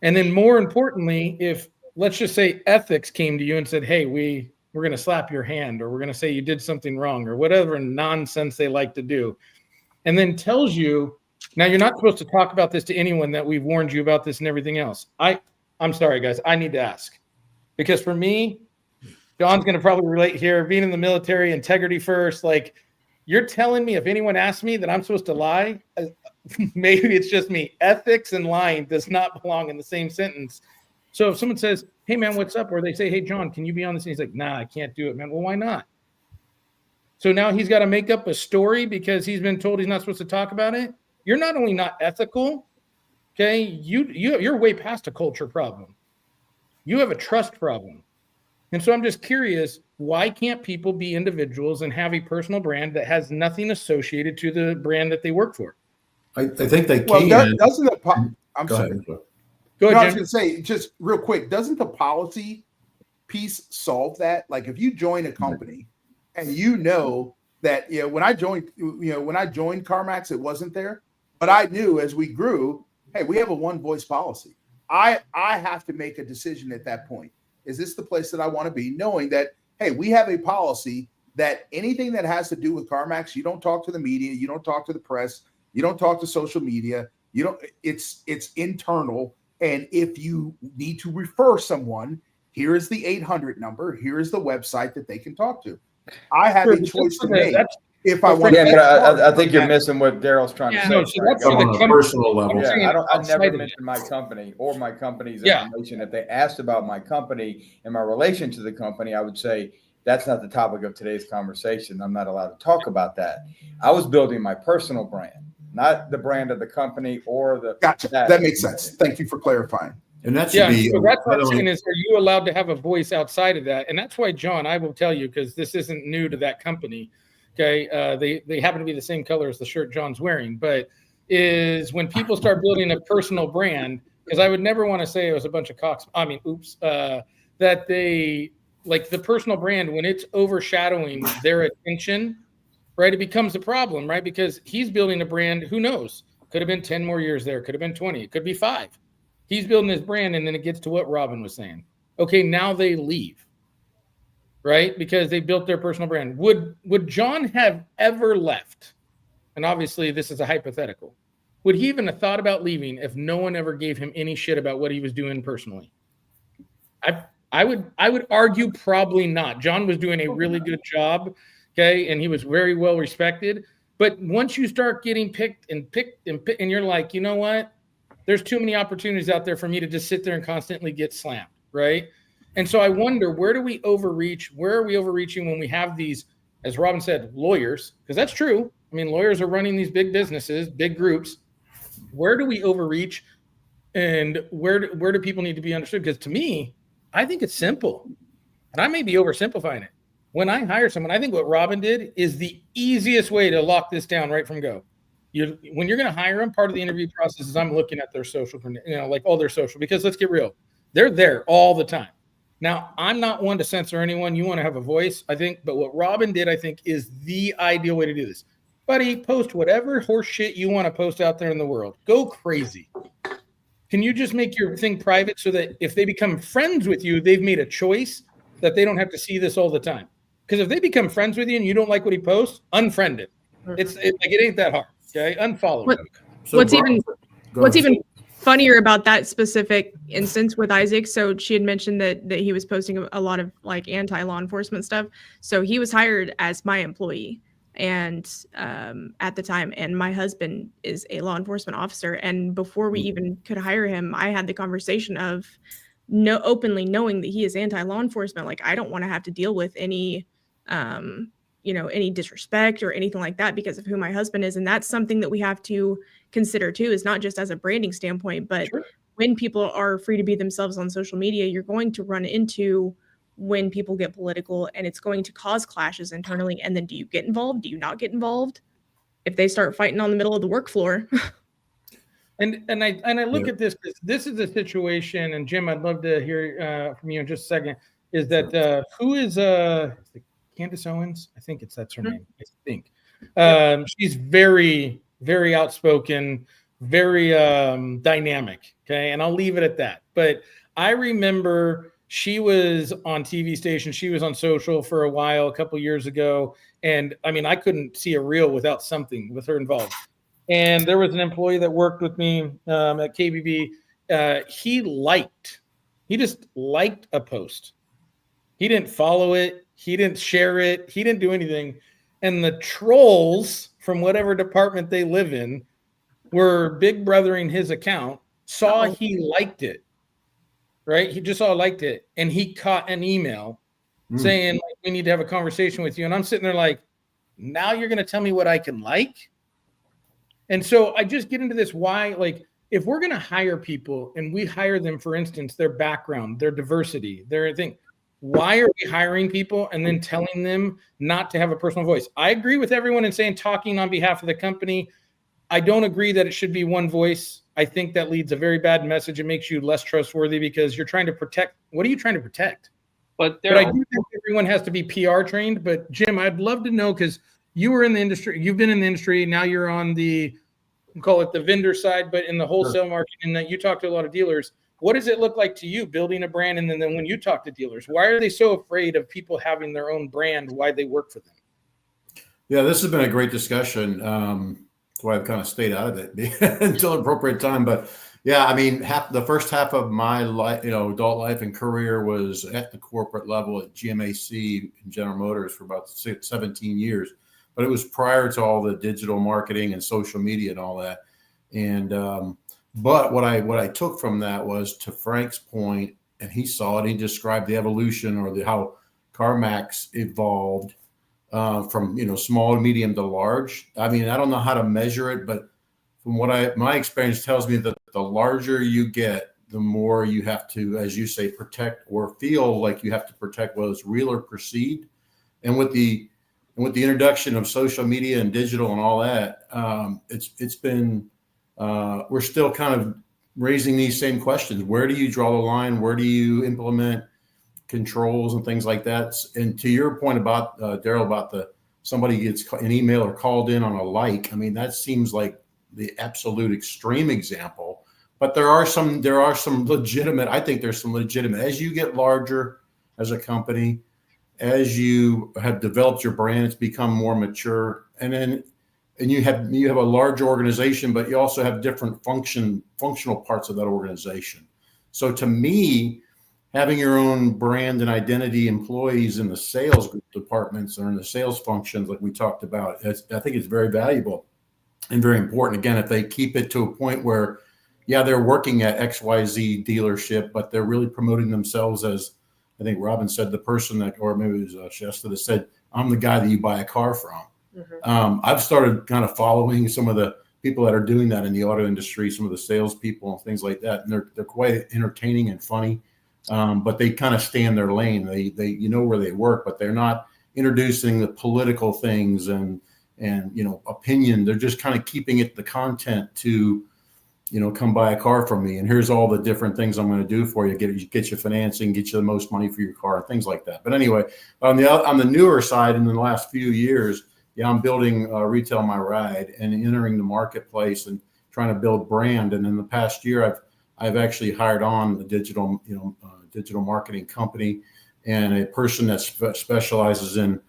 And then more importantly, if let's just say ethics came to you and said, hey, we're going to slap your hand, or we're going to say you did something wrong, or whatever nonsense they like to do, and then tells you, now you're not supposed to talk about this to anyone, that we've warned you about this and everything else. I'm sorry, guys. I need to ask, because for me, John's going to probably relate here, being in the military, integrity first. Like, you're telling me if anyone asks me that I'm supposed to lie, maybe it's just me. Ethics and lying does not belong in the same sentence. So if someone says, hey, man, what's up? Or they say, hey, John, can you be on this? And he's like, nah, I can't do it, man. Well, why not? So now he's got to make up a story because he's been told he's not supposed to talk about it. You're not only not ethical, okay, you're way past a culture problem. You have a trust problem. And so I'm just curious, why can't people be individuals and have a personal brand that has nothing associated to the brand that they work for? I think they Well, can. doesn't the I'm Go sorry. ahead. Go No, I ahead, was Jim. going to say, just real quick, doesn't the policy piece solve that? Like, if you join a company and that, when I joined CarMax, it wasn't there, but I knew as we grew, hey, we have a one voice policy. I have to make a decision at that point. Is this the place that I want to be? Knowing that, hey, we have a policy that anything that has to do with CarMax, you don't talk to the media, you don't talk to the press, you don't talk to social media, it's internal. And if you need to refer someone, here is the 800 number, here is the website that they can talk to. I have a choice to make if I want. Yeah, but I think you're missing what Daryl's trying to say. No, so that's for On the a personal level. Yeah, I never mentioned my company or my company's information. If they asked about my company and my relation to the company, I would say that's not the topic of today's conversation. I'm not allowed to talk about that. I was building my personal brand, not the brand of the company or the. Gotcha. That makes sense. Thank you for clarifying. And that should be. So that's what I'm saying is, are you allowed to have a voice outside of that? And that's why, John, I will tell you, because this isn't new to that company. Okay, they happen to be the same color as the shirt John's wearing, but is when people start building a personal brand, because I would never want to say it was a bunch of that they like the personal brand, when it's overshadowing their attention, right? It becomes a problem, right? Because he's building a brand, who knows? Could have been 10 more years there. Could have been 20. It could be 5. He's building his brand, and then it gets to what Robin was saying. Okay, now they leave, right? Because they built their personal brand. Would John have ever left? And obviously, this is a hypothetical. Would he even have thought about leaving if no one ever gave him any shit about what he was doing personally? I would argue probably not. John was doing a really good job, okay, and he was very well respected. But once you start getting picked, and you're like, you know what? There's too many opportunities out there for me to just sit there and constantly get slammed, right? And so I wonder, where do we overreach? Where are we overreaching when we have these, as Robin said, lawyers? Because that's true. I mean, lawyers are running these big businesses, big groups. Where do we overreach, and where do people need to be understood? Because to me, I think it's simple, and I may be oversimplifying it. When I hire someone, I think what Robin did is the easiest way to lock this down right from go. When you're going to hire them, part of the interview process is I'm looking at their social, like all their social, because let's get real, they're there all the time. Now, I'm not one to censor anyone. You want to have a voice, I think, but what Robin did, I think, is the ideal way to do this. Buddy, post whatever horse shit you want to post out there in the world. Go crazy. Can you just make your thing private so that if they become friends with you, they've made a choice that they don't have to see this all the time? Because if they become friends with you and you don't like what he posts, unfriend it. It ain't that hard. Okay, unfollow him. What's even funnier about that specific instance with Isaac? So she had mentioned that he was posting a lot of like anti-law enforcement stuff. So he was hired as my employee, and at the time, and my husband is a law enforcement officer. And before we even could hire him, I had the conversation of openly knowing that he is anti-law enforcement. Like, I don't want to have to deal with any any disrespect or anything like that because of who my husband is. And that's something that we have to consider too, is not just as a branding standpoint, but when people are free to be themselves on social media, you're going to run into when people get political, and it's going to cause clashes internally. And then do you get involved? Do you not get involved? If they start fighting on the middle of the work floor. And I look at this, this is a situation, and Jim, I'd love to hear from you in just a second, is that who is Candace Owens? I think that's her name. I think. She's very, very outspoken, very dynamic. Okay. And I'll leave it at that. But I remember she was on TV station. She was on social for a while, a couple years ago. And I mean, I couldn't see a reel without something with her involved. And there was an employee that worked with me at KBB. He just liked a post. He didn't follow it. He didn't share it. He didn't do anything. And the trolls from whatever department they live in were big brothering his account, saw he liked it, right? He just saw liked it. And he caught an email saying, like, we need to have a conversation with you. And I'm sitting there like, now you're going to tell me what I can like? And so I just get into this why, like, if we're going to hire people and we hire them, for instance, their background, their diversity, their thing, why are we hiring people and then telling them not to have a personal voice? I agree with everyone in saying talking on behalf of the company. I don't agree that it should be one voice. I think that leads a very bad message. It makes you less trustworthy because you're trying to protect. What are you trying to protect? But I do think everyone has to be PR trained. But Jim, I'd love to know, because you were in the industry, you've been in the industry, now you're on the, call it the vendor side, but in the wholesale market, and that you talk to a lot of dealers. What does it look like to you building a brand? And then when you talk to dealers, why are they so afraid of people having their own brand? Why they work for them? Yeah, this has been a great discussion. That's why I've kind of stayed out of it until appropriate time. But yeah, I mean, the first half of my life, adult life and career was at the corporate level at GMAC and General Motors for about 17 years. But it was prior to all the digital marketing and social media and all that. And but what I took from that was, to Frank's point, and he saw it. He described the evolution, or how CarMax evolved from small, medium to large. I mean, I don't know how to measure it, but from what my experience tells me that the larger you get, the more you have to, as you say, protect, or feel like you have to protect what is real or perceived. And with the introduction of social media and digital and all that, it's been we're still kind of raising these same questions. Where do you draw the line? Where do you implement controls and things like that? And to your point about Daryl, about somebody gets an email or called in on a like, I mean, that seems like the absolute extreme example, but there are some legitimate. I think there's some legitimate. As you get larger as a company, as you have developed your brand, it's become more mature, and you have a large organization, but you also have different functional parts of that organization. So to me, having your own brand and identity employees in the sales departments or in the sales functions, like we talked about, I think it's very valuable and very important. Again, if they keep it to a point where, yeah, they're working at XYZ dealership, but they're really promoting themselves as, I think Robin said, the person that, or maybe it was Shasta that said, I'm the guy that you buy a car from. I've started kind of following some of the people that are doing that in the auto industry, some of the salespeople and things like that. And they're quite entertaining and funny. But they kind of stay in their lane. They you know where they work, but they're not introducing the political things and opinion. They're just kind of keeping it the content to, come buy a car from me, and here's all the different things I'm going to do for you. Get you financing, get you the most money for your car, things like that. But anyway, on the newer side, in the last few years, I'm building Retail My Ride and entering the marketplace and trying to build brand. And in the past year, I've actually hired on a digital marketing company and a person that specializes in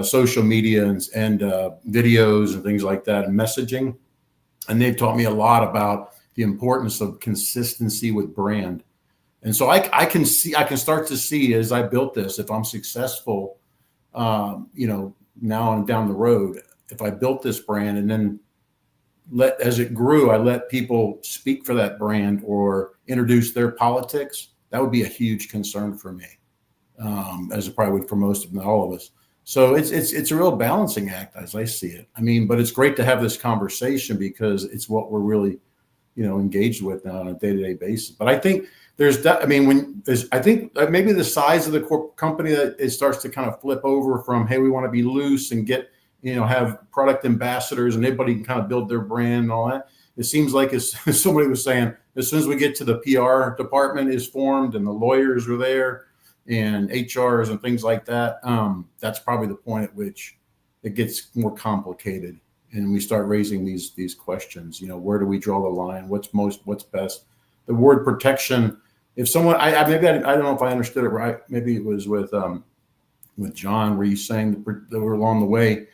social media and videos and things like that and messaging. And they've taught me a lot about the importance of consistency with brand. And so I can start to see, as I built this, if I'm successful, now and down the road, if I built this brand and then as it grew, I let people speak for that brand or introduce their politics, that would be a huge concern for me, as it probably would for most of them, all of us. So it's a real balancing act as I see it. I mean, but it's great to have this conversation because it's what we're really, engaged with now on a day-to-day basis. But I think I think maybe the size of the company that it starts to kind of flip over from, hey, we want to be loose and get, have product ambassadors and everybody can kind of build their brand and all that. It seems like, as somebody was saying, as soon as we get to the PR department is formed and the lawyers are there and HRs and things like that, that's probably the point at which it gets more complicated. And we start raising these questions, where do we draw the line? What's best? The word protection, if someone, I don't know if I understood it right. Maybe it was with John, where he's saying that we're along the way,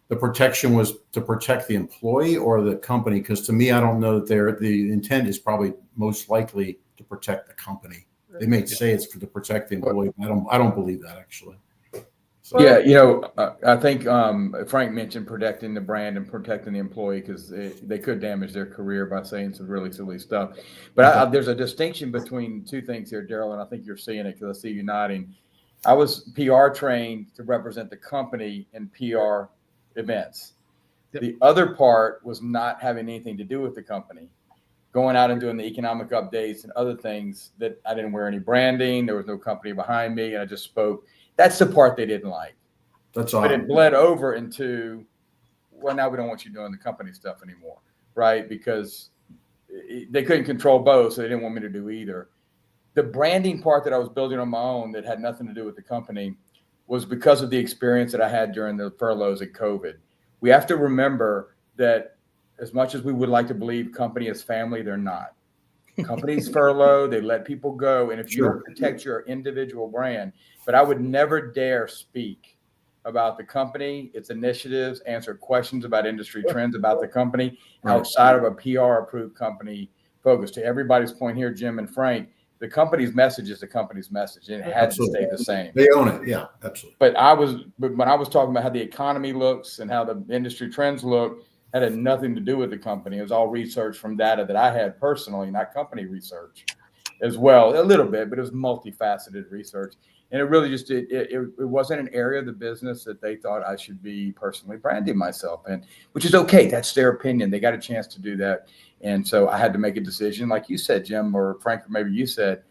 the protection was to protect the employee or the company? Because to me, I don't know that the intent is probably most likely to protect the company. They may say it's to protect the employee, but I don't believe that actually. So. Yeah, I think Frank mentioned protecting the brand and protecting the employee because they could damage their career by saying some really silly stuff. But there's a distinction between two things here, Daryl, and I think you're seeing it because I see you nodding. I was PR trained to represent the company in PR events. Yep. The other part was not having anything to do with the company, going out and doing the economic updates and other things that I didn't wear any branding. There was no company behind me, and I just spoke. That's the part they didn't like. That's all. But it bled over into, well, now we don't want you doing the company stuff anymore, right? Because they couldn't control both, so they didn't want me to do either. The branding part that I was building on my own that had nothing to do with the company was because of the experience that I had during the furloughs and COVID. We have to remember that as much as we would like to believe company is family, they're not. Companies furlough, they let people go. And if you don't protect your individual brand, but I would never dare speak about the company, its initiatives, answer questions about industry trends about the company outside of a PR approved company focus. To everybody's point here, Jim and Frank, the company's message is the company's message, and it had to stay the same. They own it, yeah, absolutely. But when I was talking about how the economy looks and how the industry trends look, that had nothing to do with the company. It was all research from data that I had personally, not company research as well, a little bit, but it was multifaceted research. And it really just, it wasn't an area of the business that they thought I should be personally branding myself in, which is okay. That's their opinion. They got a chance to do that. And so I had to make a decision, like you said, Jim, or Frank, or maybe you said,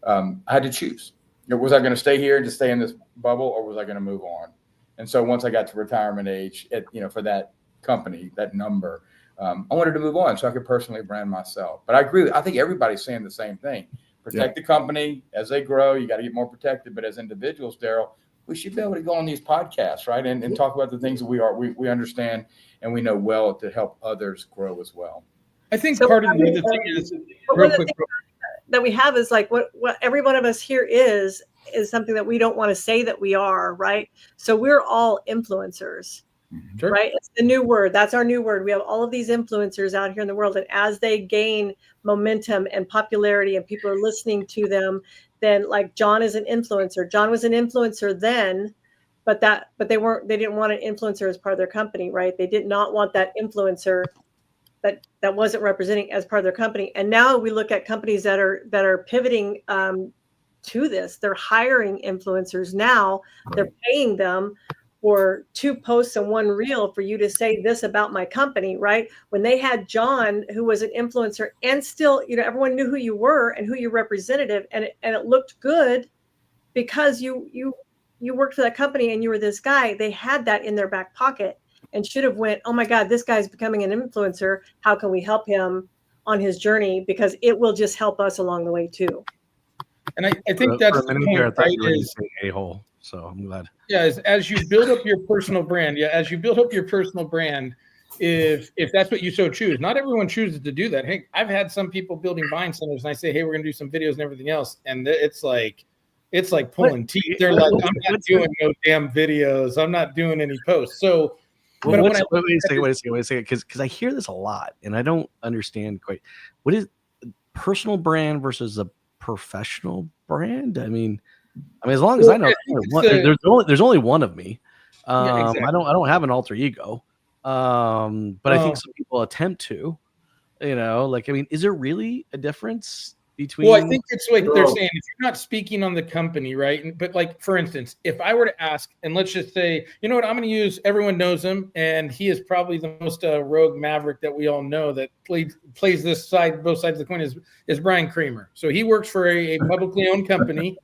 I had to choose. Was I going to stay here and just stay in this bubble, or was I going to move on? And so once I got to retirement age, for that company, that number, I wanted to move on so I could personally brand myself. But I agree. I think everybody's saying the same thing. Protect the company as they grow. You got to get more protected. But as individuals, Daryl, we should be able to go on these podcasts, right? And talk about the things that we understand and we know well to help others grow as well. I think part of the other thing is real quick. That we have is like what every one of us here is something that we don't want to say that we are, right? So we're all influencers. Sure. Right? It's the new word. That's our new word. We have all of these influencers out here in the world. And as they gain momentum and popularity and people are listening to them, then like John is an influencer. John was an influencer then, but they didn't want an influencer as part of their company, right? They did not want that influencer that wasn't representing as part of their company. And now we look at companies that are pivoting to this. They're hiring influencers now. They're paying them for 2 posts and 1 reel for you to say this about my company, right? When they had John, who was an influencer, and still, everyone knew who you were and who you represented, and it looked good because you worked for that company and you were this guy. They had that in their back pocket and should have went, oh my God, this guy's becoming an influencer. How can we help him on his journey? Because it will just help us along the way too. And I think that's the point, I thought right? you were saying a-hole. So I'm glad. Yeah, as you build up your personal brand, if that's what you so choose, not everyone chooses to do that. Hey, I've had some people building buying centers, and I say, hey, we're gonna do some videos and everything else, and it's like pulling teeth. They're like, I'm not doing no damn videos. I'm not doing any posts. So, wait a second, because I hear this a lot, and I don't understand quite what is personal brand versus a professional brand. I mean, as long as I know, there's only one of me. Exactly. I don't have an alter ego. But I think some people attempt to. Is there really a difference between? Well, I think it's like they're saying, if you're not speaking on the company, right? But like, for instance, if I were to ask, and let's just say, you know what, I'm going to use, everyone knows him, and he is probably the most rogue maverick that we all know that plays this side, both sides of the coin, is Brian Kramer. So he works for a publicly owned company.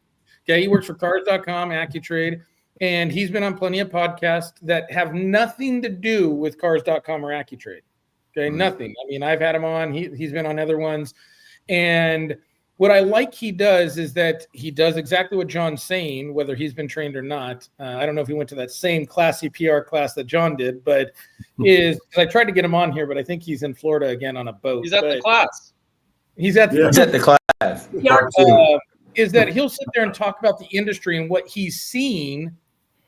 Okay, he works for Cars.com, AccuTrade, and he's been on plenty of podcasts that have nothing to do with Cars.com or AccuTrade. Okay, nothing. I mean, I've had him on. He's been on other ones. And what I like he does is that he does exactly what John's saying, whether he's been trained or not. I don't know if he went to that same classy PR class that John did, but I tried to get him on here, but I think he's in Florida again on a boat. He's at the class. He's at the class. Is that he'll sit there and talk about the industry and what he's seen,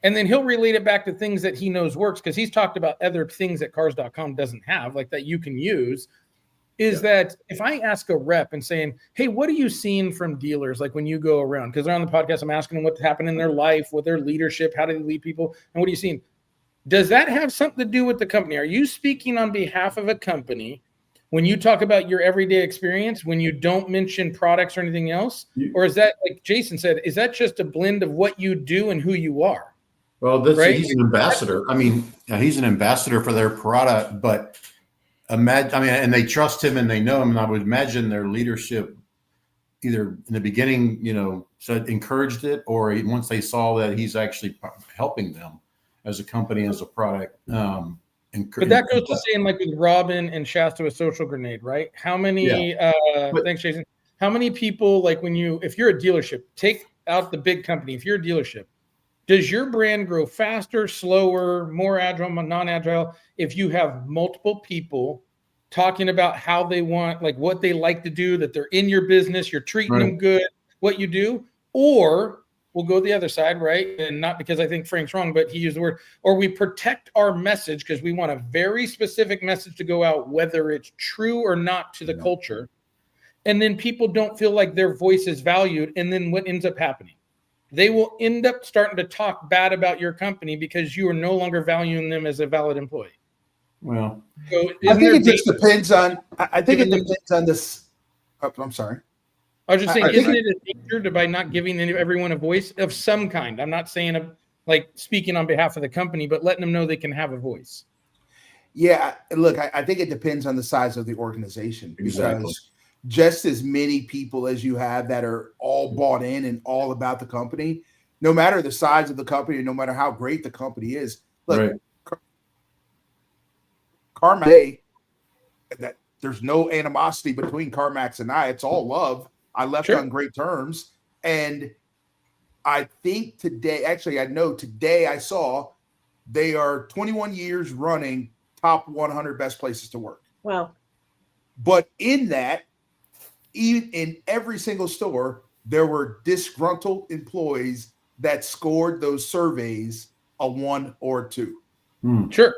and then he'll relate it back to things that he knows works, because he's talked about other things that Cars.com doesn't have, like that you can use. That if I ask a rep and saying, hey, what are you seeing from dealers, like when you go around? Because they're on the podcast, I'm asking them what happened in their life, with their leadership, how do they lead people, and what are you seeing? Does that have something to do with the company? Are you speaking on behalf of a company when you talk about your everyday experience, when you don't mention products or anything else? Or is that, like Jason said, is that just a blend of what you do and who you are? Well, he's an ambassador. I mean, he's an ambassador for their product, but and they trust him and they know him. And I would imagine their leadership either in the beginning, encouraged it, or once they saw that he's actually helping them as a company, as a product. But that goes to saying, like with Robin and Shasta with Social Grenade, right? How many, thanks, Jason. How many people, like if you're a dealership, take out the big company, if you're a dealership, does your brand grow faster, slower, more agile, non-agile, if you have multiple people talking about how they want, like what they like to do, that they're in your business, you're treating them good, what you do? Or we'll go the other side, right? And not because I think Frank's wrong, but he used the word, or we protect our message because we want a very specific message to go out, whether it's true or not to the culture. And then people don't feel like their voice is valued. And then what ends up happening? They will end up starting to talk bad about your company because you are no longer valuing them as a valid employee. Well, so I think it just depends on, I think it depends on this. Oh, I'm sorry. I was just saying, isn't it a danger by not giving everyone a voice of some kind? I'm not saying like speaking on behalf of the company, but letting them know they can have a voice. Yeah, look, I think it depends on the size of the organization. Exactly. Because just as many people as you have that are all bought in and all about the company, no matter the size of the company, no matter how great the company is, look, CarMax, that there's no animosity between CarMax and I. It's all love. I left on great terms. And I think today, actually, I know today I saw they are 21 years running top 100 best places to work. Wow. But in that, even in every single store, there were disgruntled employees that scored those surveys a 1 or 2. Sure.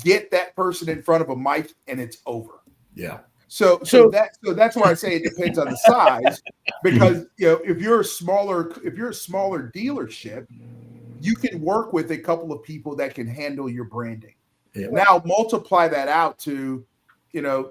Get that person in front of a mic and it's over. Yeah. So that's why I say it depends on the size, because if you're a smaller dealership, you can work with a couple of people that can handle your branding. Yeah. Now multiply that out to,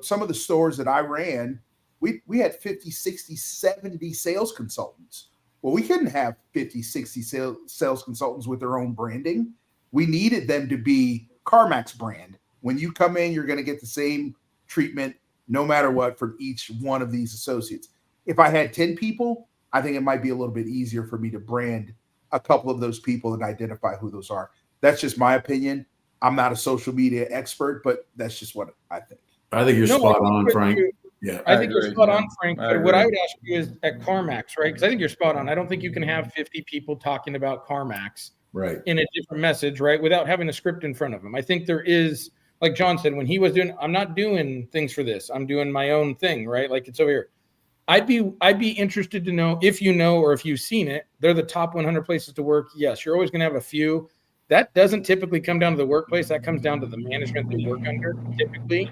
some of the stores that I ran, we had 50, 60, 70 sales consultants. Well, we couldn't have 50, 60 sales consultants with their own branding. We needed them to be CarMax brand. When you come in, you're going to get the same treatment no matter what from each one of these associates. If I had 10 people, I think it might be a little bit easier for me to brand a couple of those people and identify who those are. That's just my opinion. I'm not a social media expert, but that's just what I think. I think you're spot on, Frank. Yeah, I think you're spot on, Frank. But what agree. I would ask you is at CarMax, right? Because I think you're spot on. I don't think you can have 50 people talking about CarMax right. in a different message, right? Without having a script in front of them. I think there is, like John said, when he was doing, I'm not doing things for this. I'm doing my own thing, right? Like it's over here. I'd be interested to know if you know or if you've seen it. They're the top 100 places to work. Yes, you're always going to have a few. That doesn't typically come down to the workplace. That comes down to the management they work under, typically,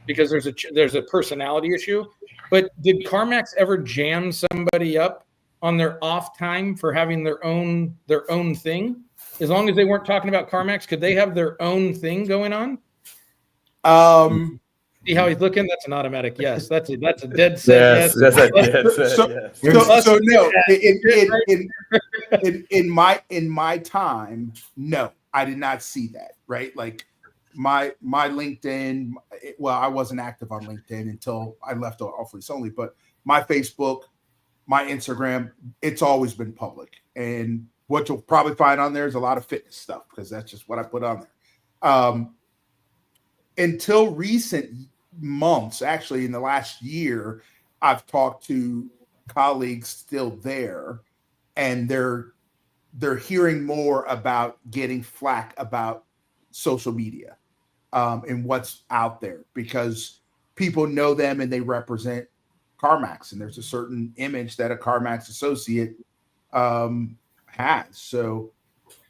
because there's a personality issue. But did CarMax ever jam somebody up on their off time for having their own thing? As long as they weren't talking about CarMax, could they have their own thing going on? See how he's looking? That's an automatic yes. That's a dead set yes. That's a dead set yes. So no, in my time, no, I did not see that. Right, like my LinkedIn. Well, I wasn't active on LinkedIn until I left Off Lease Only, but my Facebook, my Instagram, it's always been public. And what you'll probably find on there is a lot of fitness stuff because that's just what I put on there. Until recent months, actually in the last year, I've talked to colleagues still there, and they're hearing more about getting flack about social media and what's out there because people know them and they represent CarMax, and there's a certain image that a CarMax associate has.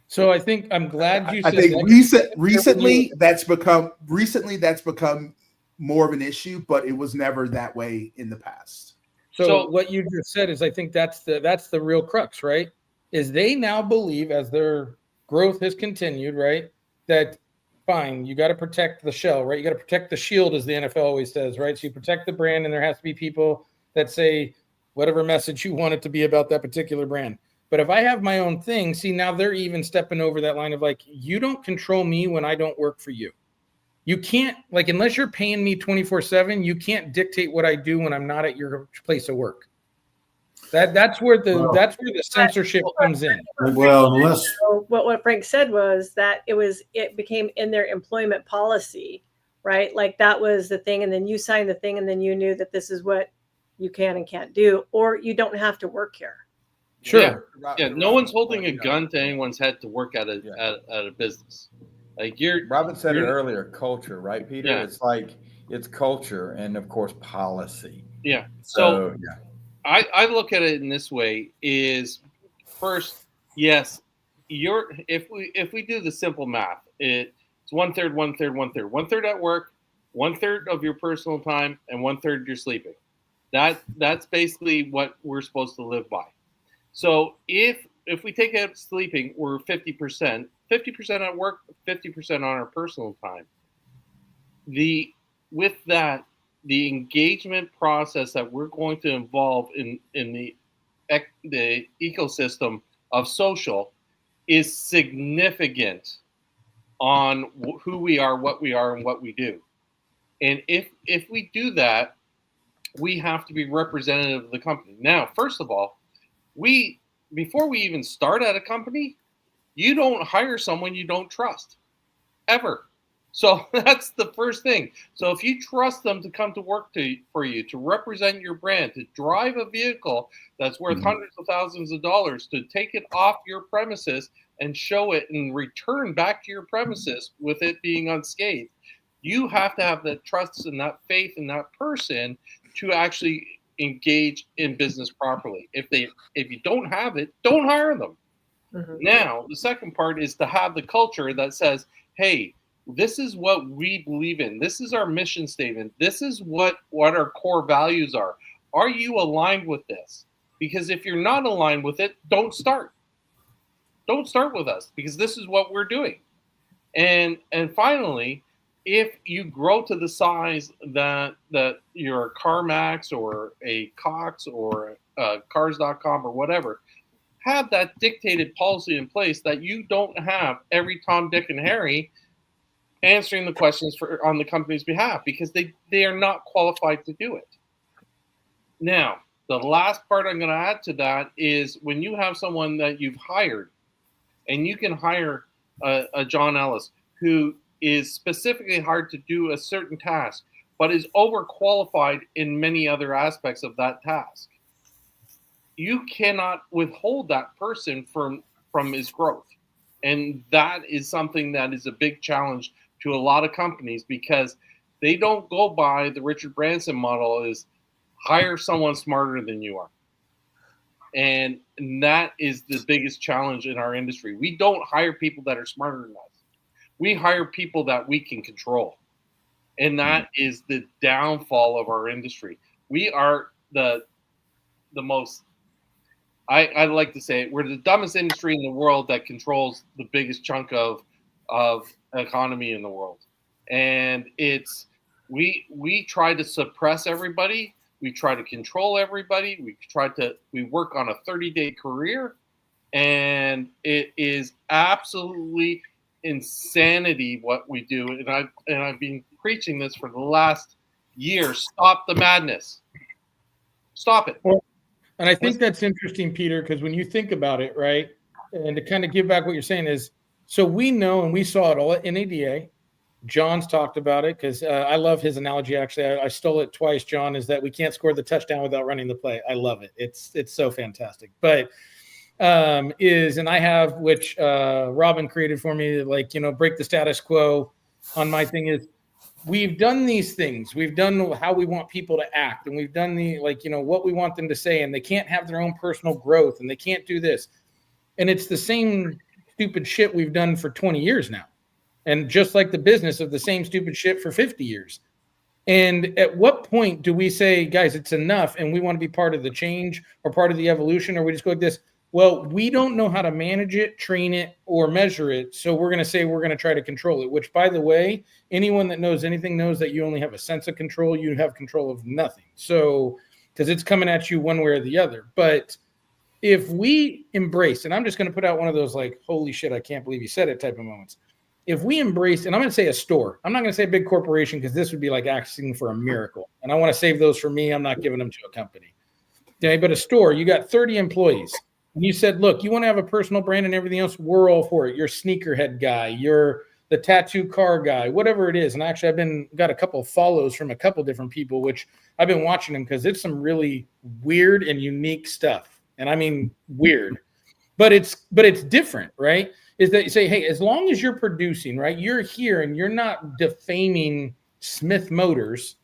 So I think I'm glad you said I think that. recently that's become more of an issue, but it was never that way in the past. So what you just said is I think that's the real crux, right? Is they now believe as their growth has continued, right, that fine, you got to protect the shell, right? You got to protect the shield, as the NFL always says, right? So you protect the brand, and there has to be people that say whatever message you want it to be about that particular brand. But if I have my own thing, see, now they're even stepping over that line of like, you don't control me when I don't work for you. You can't, like, unless you're paying me 24/7, you can't dictate what I do when I'm not at your place of work. That's where the censorship comes in. Well, unless what Frank said was that it became in their employment policy, right? Like that was the thing, and then you signed the thing, and then you knew that this is what you can and can't do, or you don't have to work here. Sure. Yeah. No one's holding a gun to anyone's head to work at a business. Like Robin said it earlier, culture, right, Peter? Yeah. It's like it's culture and of course policy. Yeah. So yeah. I look at it in this way: is first, yes, if we do the simple math, it's 1/3, 1/3, 1/3, 1/3 at work, 1/3 of your personal time, and 1/3 you're sleeping. That's basically what we're supposed to live by. So if we take out sleeping, we're 50%, 50% at work, 50% on our personal time. With that, the engagement process that we're going to involve in the ecosystem of social is significant on who we are, what we are, and what we do. And if we do that, we have to be representative of the company. Now, first of all, before we even start at a company, you don't hire someone you don't trust, ever. So that's the first thing. So if you trust them to come to work for you, to represent your brand, to drive a vehicle that's worth hundreds of thousands of dollars, to take it off your premises and show it and return back to your premises with it being unscathed, you have to have that trust and that faith in that person to actually engage in business properly. If you don't have it, don't hire them. Now, the second part is to have the culture that says, hey, this is what we believe in. This is our mission statement. This is what our core values are. Are you aligned with this? Because if you're not aligned with it, don't start. Don't start with us, because this is what we're doing. And finally, if you grow to the size that you're a CarMax or a Cox or Cars.com or whatever, have that dictated policy in place that you don't have every Tom, Dick, and Harry answering the questions on the company's behalf, because they are not qualified to do it. Now, the last part I'm going to add to that is when you have someone that you've hired, and you can hire a John Ellis who is specifically hired to do a certain task, but is overqualified in many other aspects of that task, you cannot withhold that person from his growth. And that is something that is a big challenge to a lot of companies, because they don't go by the Richard Branson model, is hire someone smarter than you are. And that is the biggest challenge in our industry. We don't hire people that are smarter than us. We hire people that we can control. And that is the downfall of our industry. We are the most, I like to say it, we're the dumbest industry in the world that controls the biggest chunk of economy in the world. And it's, we try to suppress everybody. We try to control everybody. We work on a 30-day career, and it is absolutely insanity what we do. And I've been preaching this for the last year. Stop the madness. Stop it. Well, and I think that's interesting, Peter, because when you think about it, right, and to kind of give back what you're saying is, so we know, and we saw it all at NADA. John's talked about it, because I love his analogy. Actually, I stole it twice, John, is that we can't score the touchdown without running the play. I love it. It's so fantastic. But and I have, which Robin created for me, like, break the status quo on my thing is, we've done these things. We've done how we want people to act, and we've done what we want them to say, and they can't have their own personal growth, and they can't do this. And it's the same stupid shit we've done for 20 years now. And just like the business of the same stupid shit for 50 years. And at what point do we say, guys, it's enough, and we want to be part of the change or part of the evolution, or we just go like this? Well, we don't know how to manage it, train it, or measure it, so we're going to say we're going to try to control it, which, by the way, anyone that knows anything knows that you only have a sense of control. You have control of nothing. So, because it's coming at you one way or the other. But if we embrace, and I'm just going to put out one of those like, holy shit, I can't believe you said it type of moments. If we embrace, and I'm going to say a store, I'm not going to say a big corporation, because this would be like asking for a miracle. And I want to save those for me. I'm not giving them to a company. Okay, but a store, you got 30 employees. And you said, look, you want to have a personal brand and everything else, we're all for it. You're sneakerhead guy, you're the tattoo car guy, whatever it is. And actually, I've got a couple of follows from a couple different people, which I've been watching them, because it's some really weird and unique stuff. And I mean weird, but it's different, right? Is that you say, hey, as long as you're producing, right, you're here and you're not defaming Smith Motors,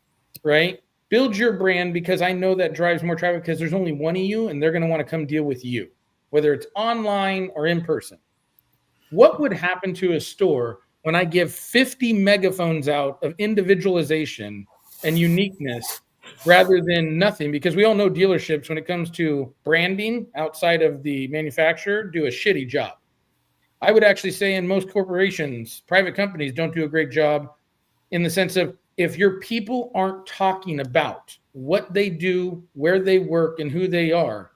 right? Build your brand, because I know that drives more traffic, because there's only one of you and they're going to want to come deal with you, whether it's online or in person. What would happen to a store when I give 50 megaphones out of individualization and uniqueness rather than nothing? Because we all know dealerships, when it comes to branding outside of the manufacturer, do a shitty job. I would actually say in most corporations, private companies don't do a great job, in the sense of, if your people aren't talking about what they do, where they work, and who they are,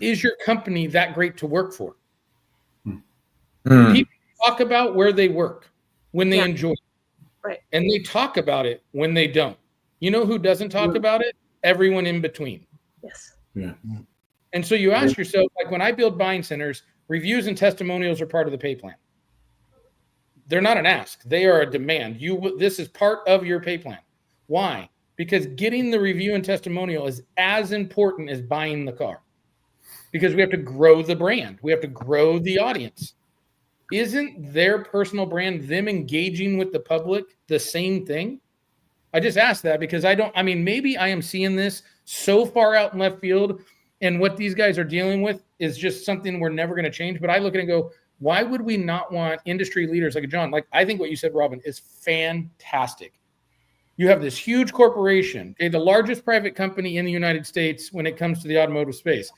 is your company that great to work for? People talk about where they work when they enjoy it. Right. And they talk about it when they don't. You know who doesn't talk about it? Everyone in between. Yes. Yeah. And so you ask yourself, like when I build buying centers, reviews and testimonials are part of the pay plan. they're not an ask. They are a demand. This is part of your pay plan. Why? Because getting the review and testimonial is as important as buying the car. Because we have to grow the brand. We have to grow the audience. Isn't their personal brand, them engaging with the public, the same thing? I just asked that because maybe I am seeing this so far out in left field, and what these guys are dealing with is just something we're never going to change. But I look at it and go, why would we not want industry leaders like John? Like, I think what you said, Robin, is fantastic. You have this huge corporation, okay, the largest private company in the United States when it comes to the automotive space.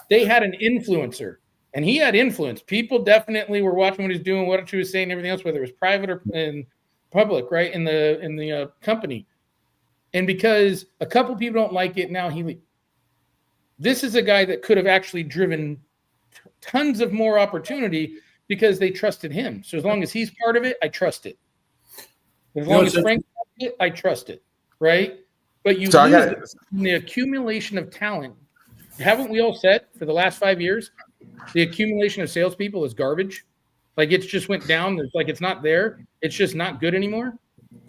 They had an influencer, and he had influence. People definitely were watching what he's doing, what he was saying, everything else, whether it was private or in public, right, in the company. And because a couple people don't like it, now this is a guy that could have actually driven tons of more opportunity because they trusted him. So as long as he's part of it, I trust it. As long as Frank trusts it, I trust it, right? But you lose it in the accumulation of talent. Haven't we all said for the last 5 years, the accumulation of salespeople is garbage? Like, it's just went down. It's like it's not there. It's just not good anymore.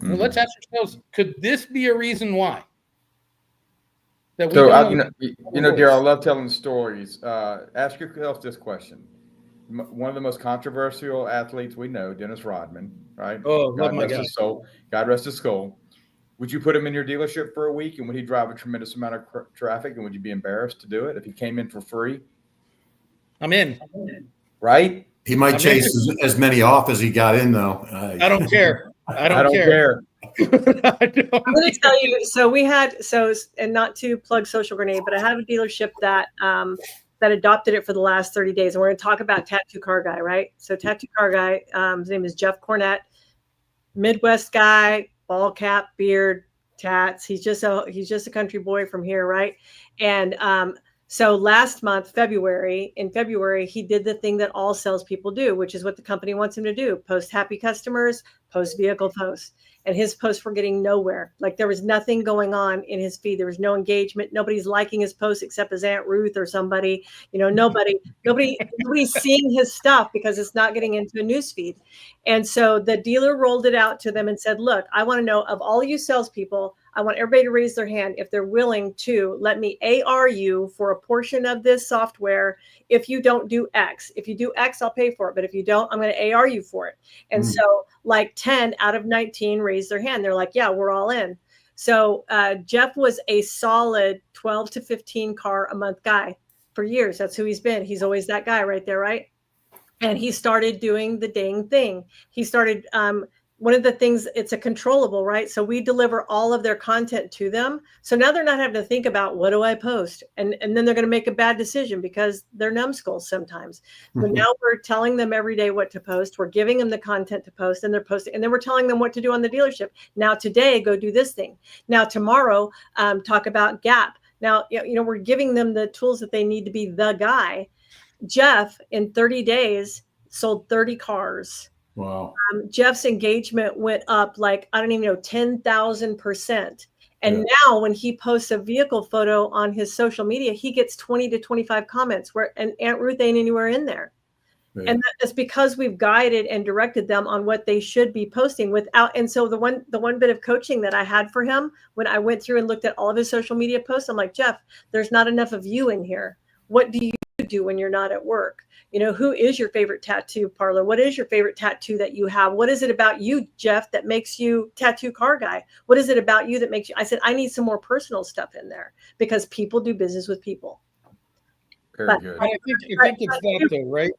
Well, let's ask ourselves, could this be a reason why? Daryl, I love telling stories. Ask yourself this question. One of the most controversial athletes we know, Dennis Rodman, right? Oh, God rest his soul. God rest his soul. Would you put him in your dealership for a week, and would he drive a tremendous amount of traffic, and would you be embarrassed to do it if he came in for free? I'm in. Right? He might chase as many off as he got in, though. I don't care. I don't care. I'm going to tell you. So we had and not to plug Social Grenade, but I have a dealership that adopted it for the last 30 days, and we're going to talk about Tattoo Car Guy, right? So Tattoo Car Guy, his name is Jeff Cornett, Midwest guy, ball cap, beard, tats. He's just a country boy from here, right? And so last month, in February, he did the thing that all salespeople do, which is what the company wants him to do: post happy customers, post vehicle posts. And his posts were getting nowhere. Like, there was nothing going on in his feed. There was no engagement. Nobody's liking his posts except his Aunt Ruth or somebody. Nobody's seeing his stuff because it's not getting into a news feed. And so the dealer rolled it out to them and said, look, I want to know, of all you salespeople, I want everybody to raise their hand if they're willing to let me AR you for a portion of this software if you don't do X. If you do X, I'll pay for it. But if you don't, I'm going to AR you for it. And so like 10 out of 19 raised their hand. They're like, yeah, we're all in. So Jeff was a solid 12 to 15 car a month guy for years. That's who he's been. He's always that guy right there, right? And he started doing the dang thing. He started one of the things, it's a controllable, right? So we deliver all of their content to them. So now they're not having to think about, what do I post? And then they're going to make a bad decision because they're numbskulls sometimes. So now we're telling them every day what to post. We're giving them the content to post, and they're posting. And then we're telling them what to do on the dealership. Now today, go do this thing. Now tomorrow, talk about Gap. Now, we're giving them the tools that they need to be the guy. Jeff, in 30 days, sold 30 cars. Wow. Jeff's engagement went up 10,000%. And now when he posts a vehicle photo on his social media, he gets 20 to 25 comments and Aunt Ruth ain't anywhere in there. Yeah. And that's because we've guided and directed them on what they should be posting and so the one bit of coaching that I had for him when I went through and looked at all of his social media posts, I'm like, Jeff, there's not enough of you in here. What do you do when you're not at work? Who is your favorite tattoo parlor? What is your favorite tattoo that you have? What is it about you, Jeff, that makes you Tattoo Car Guy? What is it about you that makes you? I said, I need some more personal stuff in there because people do business with people. Very good. I think it's that though, right?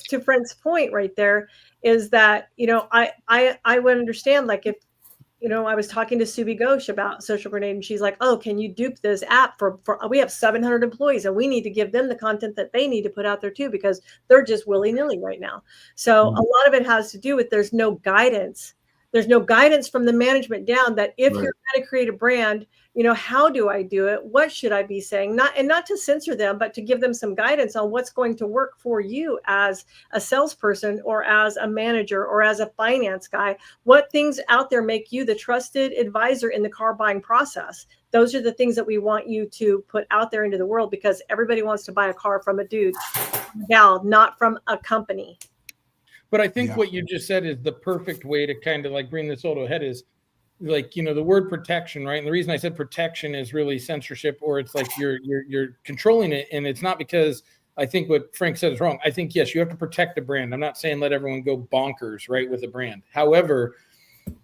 To Frank's point right there is that, I would understand, like, if, I was talking to Subi Ghosh about Social Grenade, and she's like, oh, can you dupe this app for we have 700 employees and we need to give them the content that they need to put out there too, because they're just willy-nilly right now. So a lot of it has to do with, there's no guidance. There's no guidance from the management down that if you're going to create a brand, how do I do it? What should I be saying? Not to censor them, but to give them some guidance on what's going to work for you as a salesperson or as a manager or as a finance guy. What things out there make you the trusted advisor in the car buying process? Those are the things that we want you to put out there into the world, because everybody wants to buy a car from a dude, gal, not from a company. But I think Yeah. what you just said is the perfect way to kind of like bring this all to a head is like, the word protection, right? And the reason I said protection is really censorship, or it's like you're controlling it. And it's not because I think what Frank said is wrong. I think, yes, you have to protect the brand. I'm not saying let everyone go bonkers, right, with a brand. However,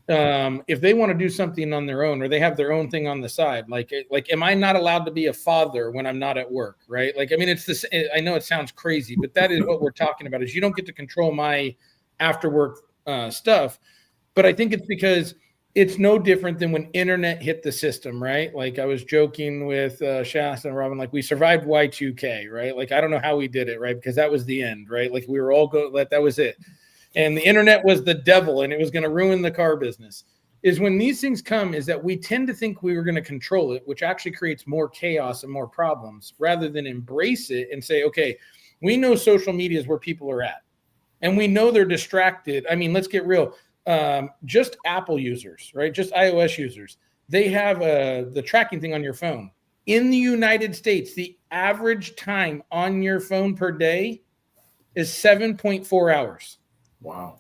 if they want to do something on their own, or they have their own thing on the side, like, am I not allowed to be a father when I'm not at work, right? Like, I mean, it's this, I know it sounds crazy, but that is what we're talking about, is you don't get to control my after work stuff. But I think it's because it's no different than when internet hit the system, right? Like I was joking with Shasta and Robin, like we survived Y2K, right? Like, I don't know how we did it, right? Because that was the end, right? Like we were all that was it. And the internet was the devil and it was going to ruin the car business. Is when these things come, is that we tend to think we were going to control it, which actually creates more chaos and more problems, rather than embrace it and say, okay, we know social media is where people are at. And we know they're distracted. I mean, let's get real. Just Apple users, right? Just iOS users. They have the tracking thing on your phone. In the United States, the average time on your phone per day is 7.4 hours. Wow.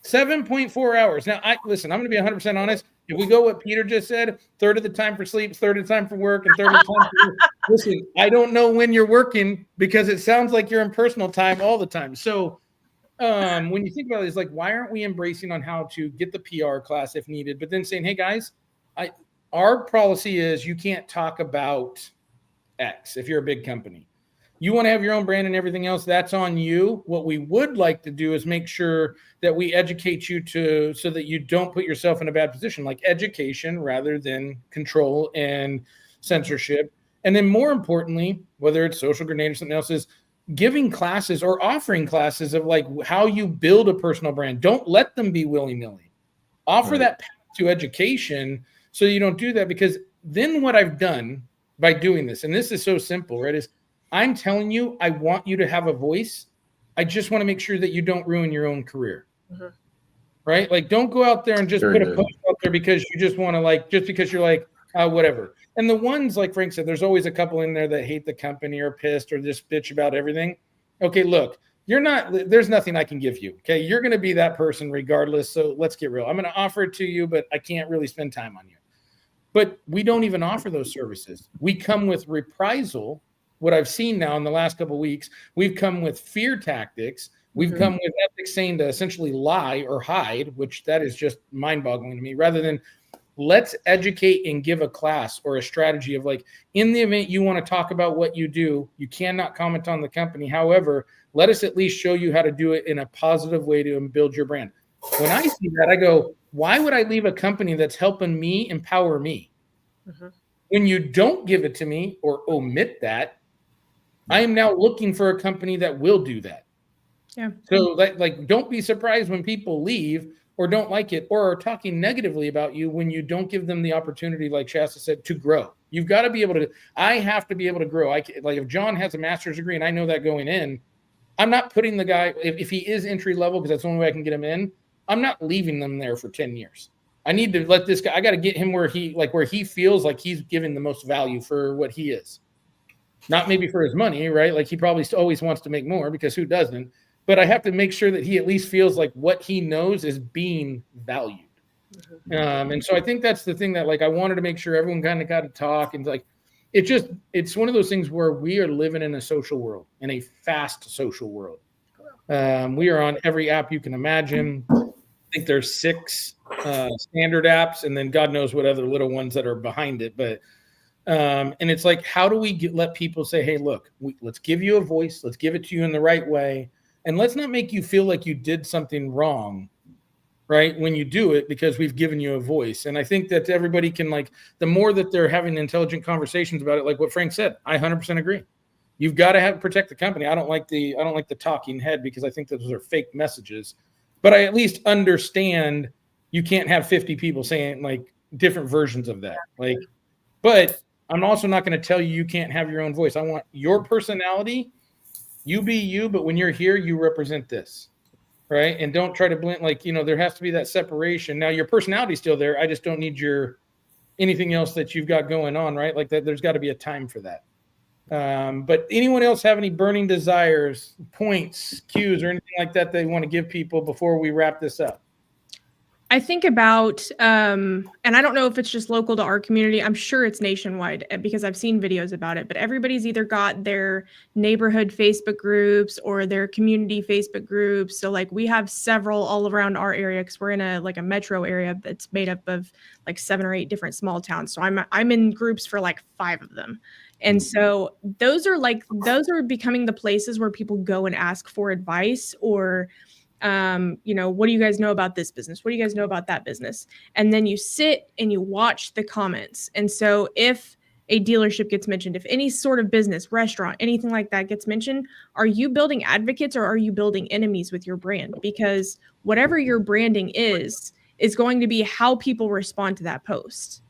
7.4 hours. Now, listen, I'm going to be 100% honest. If we go what Peter just said, third of the time for sleep, third of the time for work, and third of the time for work. Listen, I don't know when you're working because it sounds like you're in personal time all the time. So when you think about it, it's like, why aren't we embracing on how to get the PR class if needed, but then saying, hey guys, our policy is you can't talk about X if you're a big company. You want to have your own brand and everything else, that's on you. What we would like to do is make sure that we educate you so that you don't put yourself in a bad position, like education rather than control and censorship. And then more importantly, whether it's Social Grenade or something else, is giving classes or offering classes of like how you build a personal brand. Don't let them be willy-nilly. Offer that path to education so you don't do that, because then what I've done by doing this, and this is so simple, right, is I'm telling you, I want you to have a voice. I just want to make sure that you don't ruin your own career. Mm-hmm. Right? Like, don't go out there and just put a post out there because you just want to, like, just because you're like, whatever. And the ones, like Frank said, there's always a couple in there that hate the company or pissed or just bitch about everything. Okay, look, there's nothing I can give you. Okay, you're going to be that person regardless. So let's get real. I'm going to offer it to you, but I can't really spend time on you. But we don't even offer those services. We come with reprisal. What I've seen now in the last couple of weeks, we've come with fear tactics. We've come with ethics saying to essentially lie or hide, which that is just mind-boggling to me, rather than let's educate and give a class or a strategy of like, in the event you want to talk about what you do, you cannot comment on the company. However, let us at least show you how to do it in a positive way to build your brand. When I see that, I go, why would I leave a company that's helping me empower me? Mm-hmm. When you don't give it to me or omit that, I am now looking for a company that will do that. Yeah. So like, don't be surprised when people leave or don't like it or are talking negatively about you when you don't give them the opportunity, like Shasta said, to grow. You've got to be able to, I have to be able to grow. Like if John has a master's degree and I know that going in, I'm not putting the guy, if he is entry level, because that's the only way I can get him in, I'm not leaving them there for 10 years. I need to let this guy, I got to get him where he feels like he's giving the most value for what he is. Not maybe for his money, right? Like he probably always wants to make more, because who doesn't? But I have to make sure that he at least feels like what he knows is being valued. And so I think that's the thing that, like, I wanted to make sure everyone kind of got to talk. And like, it's one of those things where we are living in a social world, in a fast social world. We are on every app you can imagine. I think there's 6 standard apps, and then God knows what other little ones that are behind it. But and it's like, how do we let people say, hey, look, let's give you a voice. Let's give it to you in the right way. And let's not make you feel like you did something wrong, right, when you do it, because we've given you a voice. And I think that everybody can, like, the more that they're having intelligent conversations about it, like what Frank said, I 100% agree. You've got to protect the company. I don't like the talking head, because I think that those are fake messages. But I at least understand you can't have 50 people saying like different versions of that. Like, but I'm also not going to tell you can't have your own voice. I want your personality. You be you, but when you're here, you represent this, right? And don't try to blend, like, there has to be that separation. Now, your personality's still there. I just don't need anything else that you've got going on, right? Like that, there's got to be a time for that. But anyone else have any burning desires, points, cues, or anything like that they want to give people before we wrap this up? I think about, and I don't know if it's just local to our community. I'm sure it's nationwide because I've seen videos about it, but everybody's either got their neighborhood Facebook groups or their community Facebook groups. So like we have several all around our area because we're in a metro area that's made up of like 7 or 8 different small towns. So I'm in groups for like 5 of them. And so those are becoming the places where people go and ask for advice or what do you guys know about this business? What do you guys know about that business? And then you sit and you watch the comments. And so if a dealership gets mentioned, if any sort of business, restaurant, anything like that gets mentioned, are you building advocates or are you building enemies with your brand? Because whatever your branding is going to be how people respond to that post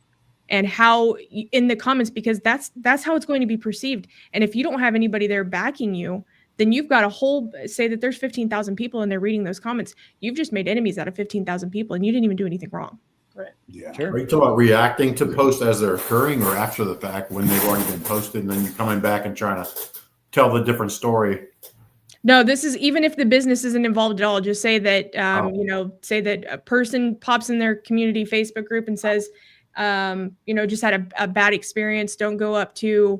and how in the comments, because that's how it's going to be perceived. And if you don't have anybody there backing you, then you've got say that there's 15,000 people and they're reading those comments. You've just made enemies out of 15,000 people and you didn't even do anything wrong. Right. Yeah. Sure. Are you talking about reacting to posts as they're occurring or after the fact when they've already been posted and then you're coming back and trying to tell the different story? No, this is even if the business isn't involved at all. Just say that, say that a person pops in their community Facebook group and says, just had a bad experience. Don't go up to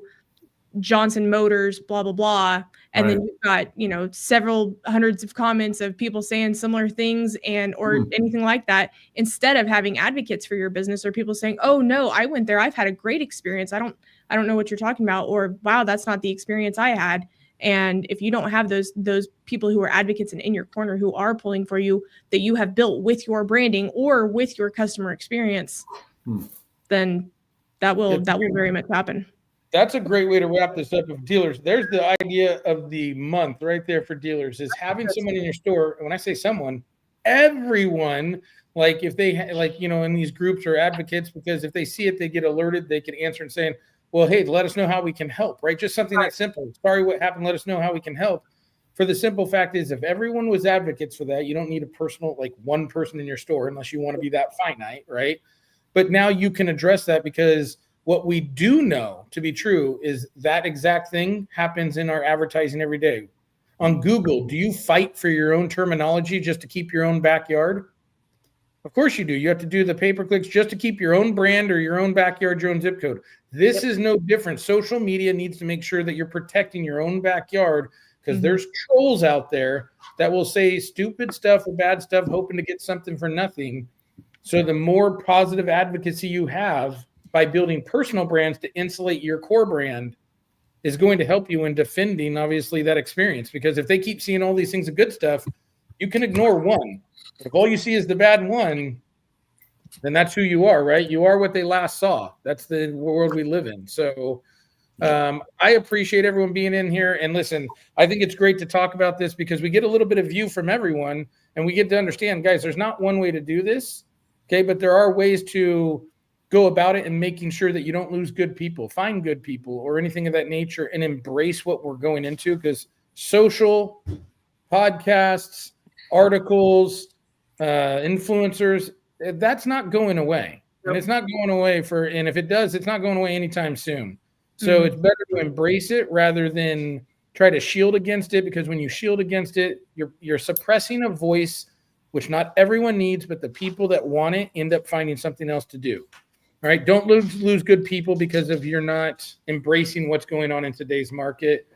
Johnson Motors, blah, blah, blah. And then you've got, several hundreds of comments of people saying similar things or anything like that, instead of having advocates for your business or people saying, oh no, I went there. I've had a great experience. I don't know what you're talking about. Or, wow, that's not the experience I had. And if you don't have those people who are advocates and in your corner who are pulling for you that you have built with your branding or with your customer experience, then that will very much happen. That's a great way to wrap this up of dealers. There's the idea of the month right there for dealers is having someone in your store. When I say someone, everyone, like if they in these groups or advocates, because if they see it, they get alerted, they can answer and saying, well, hey, let us know how we can help, right? Just something that simple. Sorry, what happened? Let us know how we can help. For the simple fact is if everyone was advocates for that, you don't need a personal, like one person in your store unless you want to be that finite, right? But now you can address that because what we do know to be true is that exact thing happens in our advertising every day. On Google, do you fight for your own terminology just to keep your own backyard? Of course you do. You have to do the pay-per-clicks just to keep your own brand or your own backyard, your own zip code. This is no different. Social media needs to make sure that you're protecting your own backyard because there's trolls out there that will say stupid stuff or bad stuff hoping to get something for nothing. So the more positive advocacy you have by building personal brands to insulate your core brand is going to help you in defending, obviously, that experience. Because if they keep seeing all these things of good stuff, you can ignore one. But if all you see is the bad one, then that's who you are, right? You are what they last saw. That's the world we live in. So I appreciate everyone being in here. And listen, I think it's great to talk about this because we get a little bit of view from everyone and we get to understand, guys, there's not one way to do this, okay? But there are ways to go about it and making sure that you don't lose good people, find good people or anything of that nature and embrace what we're going into because social, podcasts, articles, influencers, that's not going away. And it's not going away and if it does, it's not going away anytime soon. So it's better to embrace it rather than try to shield against it because when you shield against it, you're suppressing a voice, which not everyone needs, but the people that want it end up finding something else to do. All right, don't lose good people because of you're not embracing what's going on in today's market.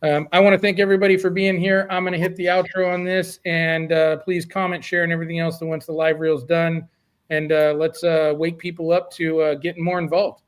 I want to thank everybody for being here. I'm going to hit the outro on this, and please comment, share, and everything else once the live reel's done. And let's wake people up to getting more involved.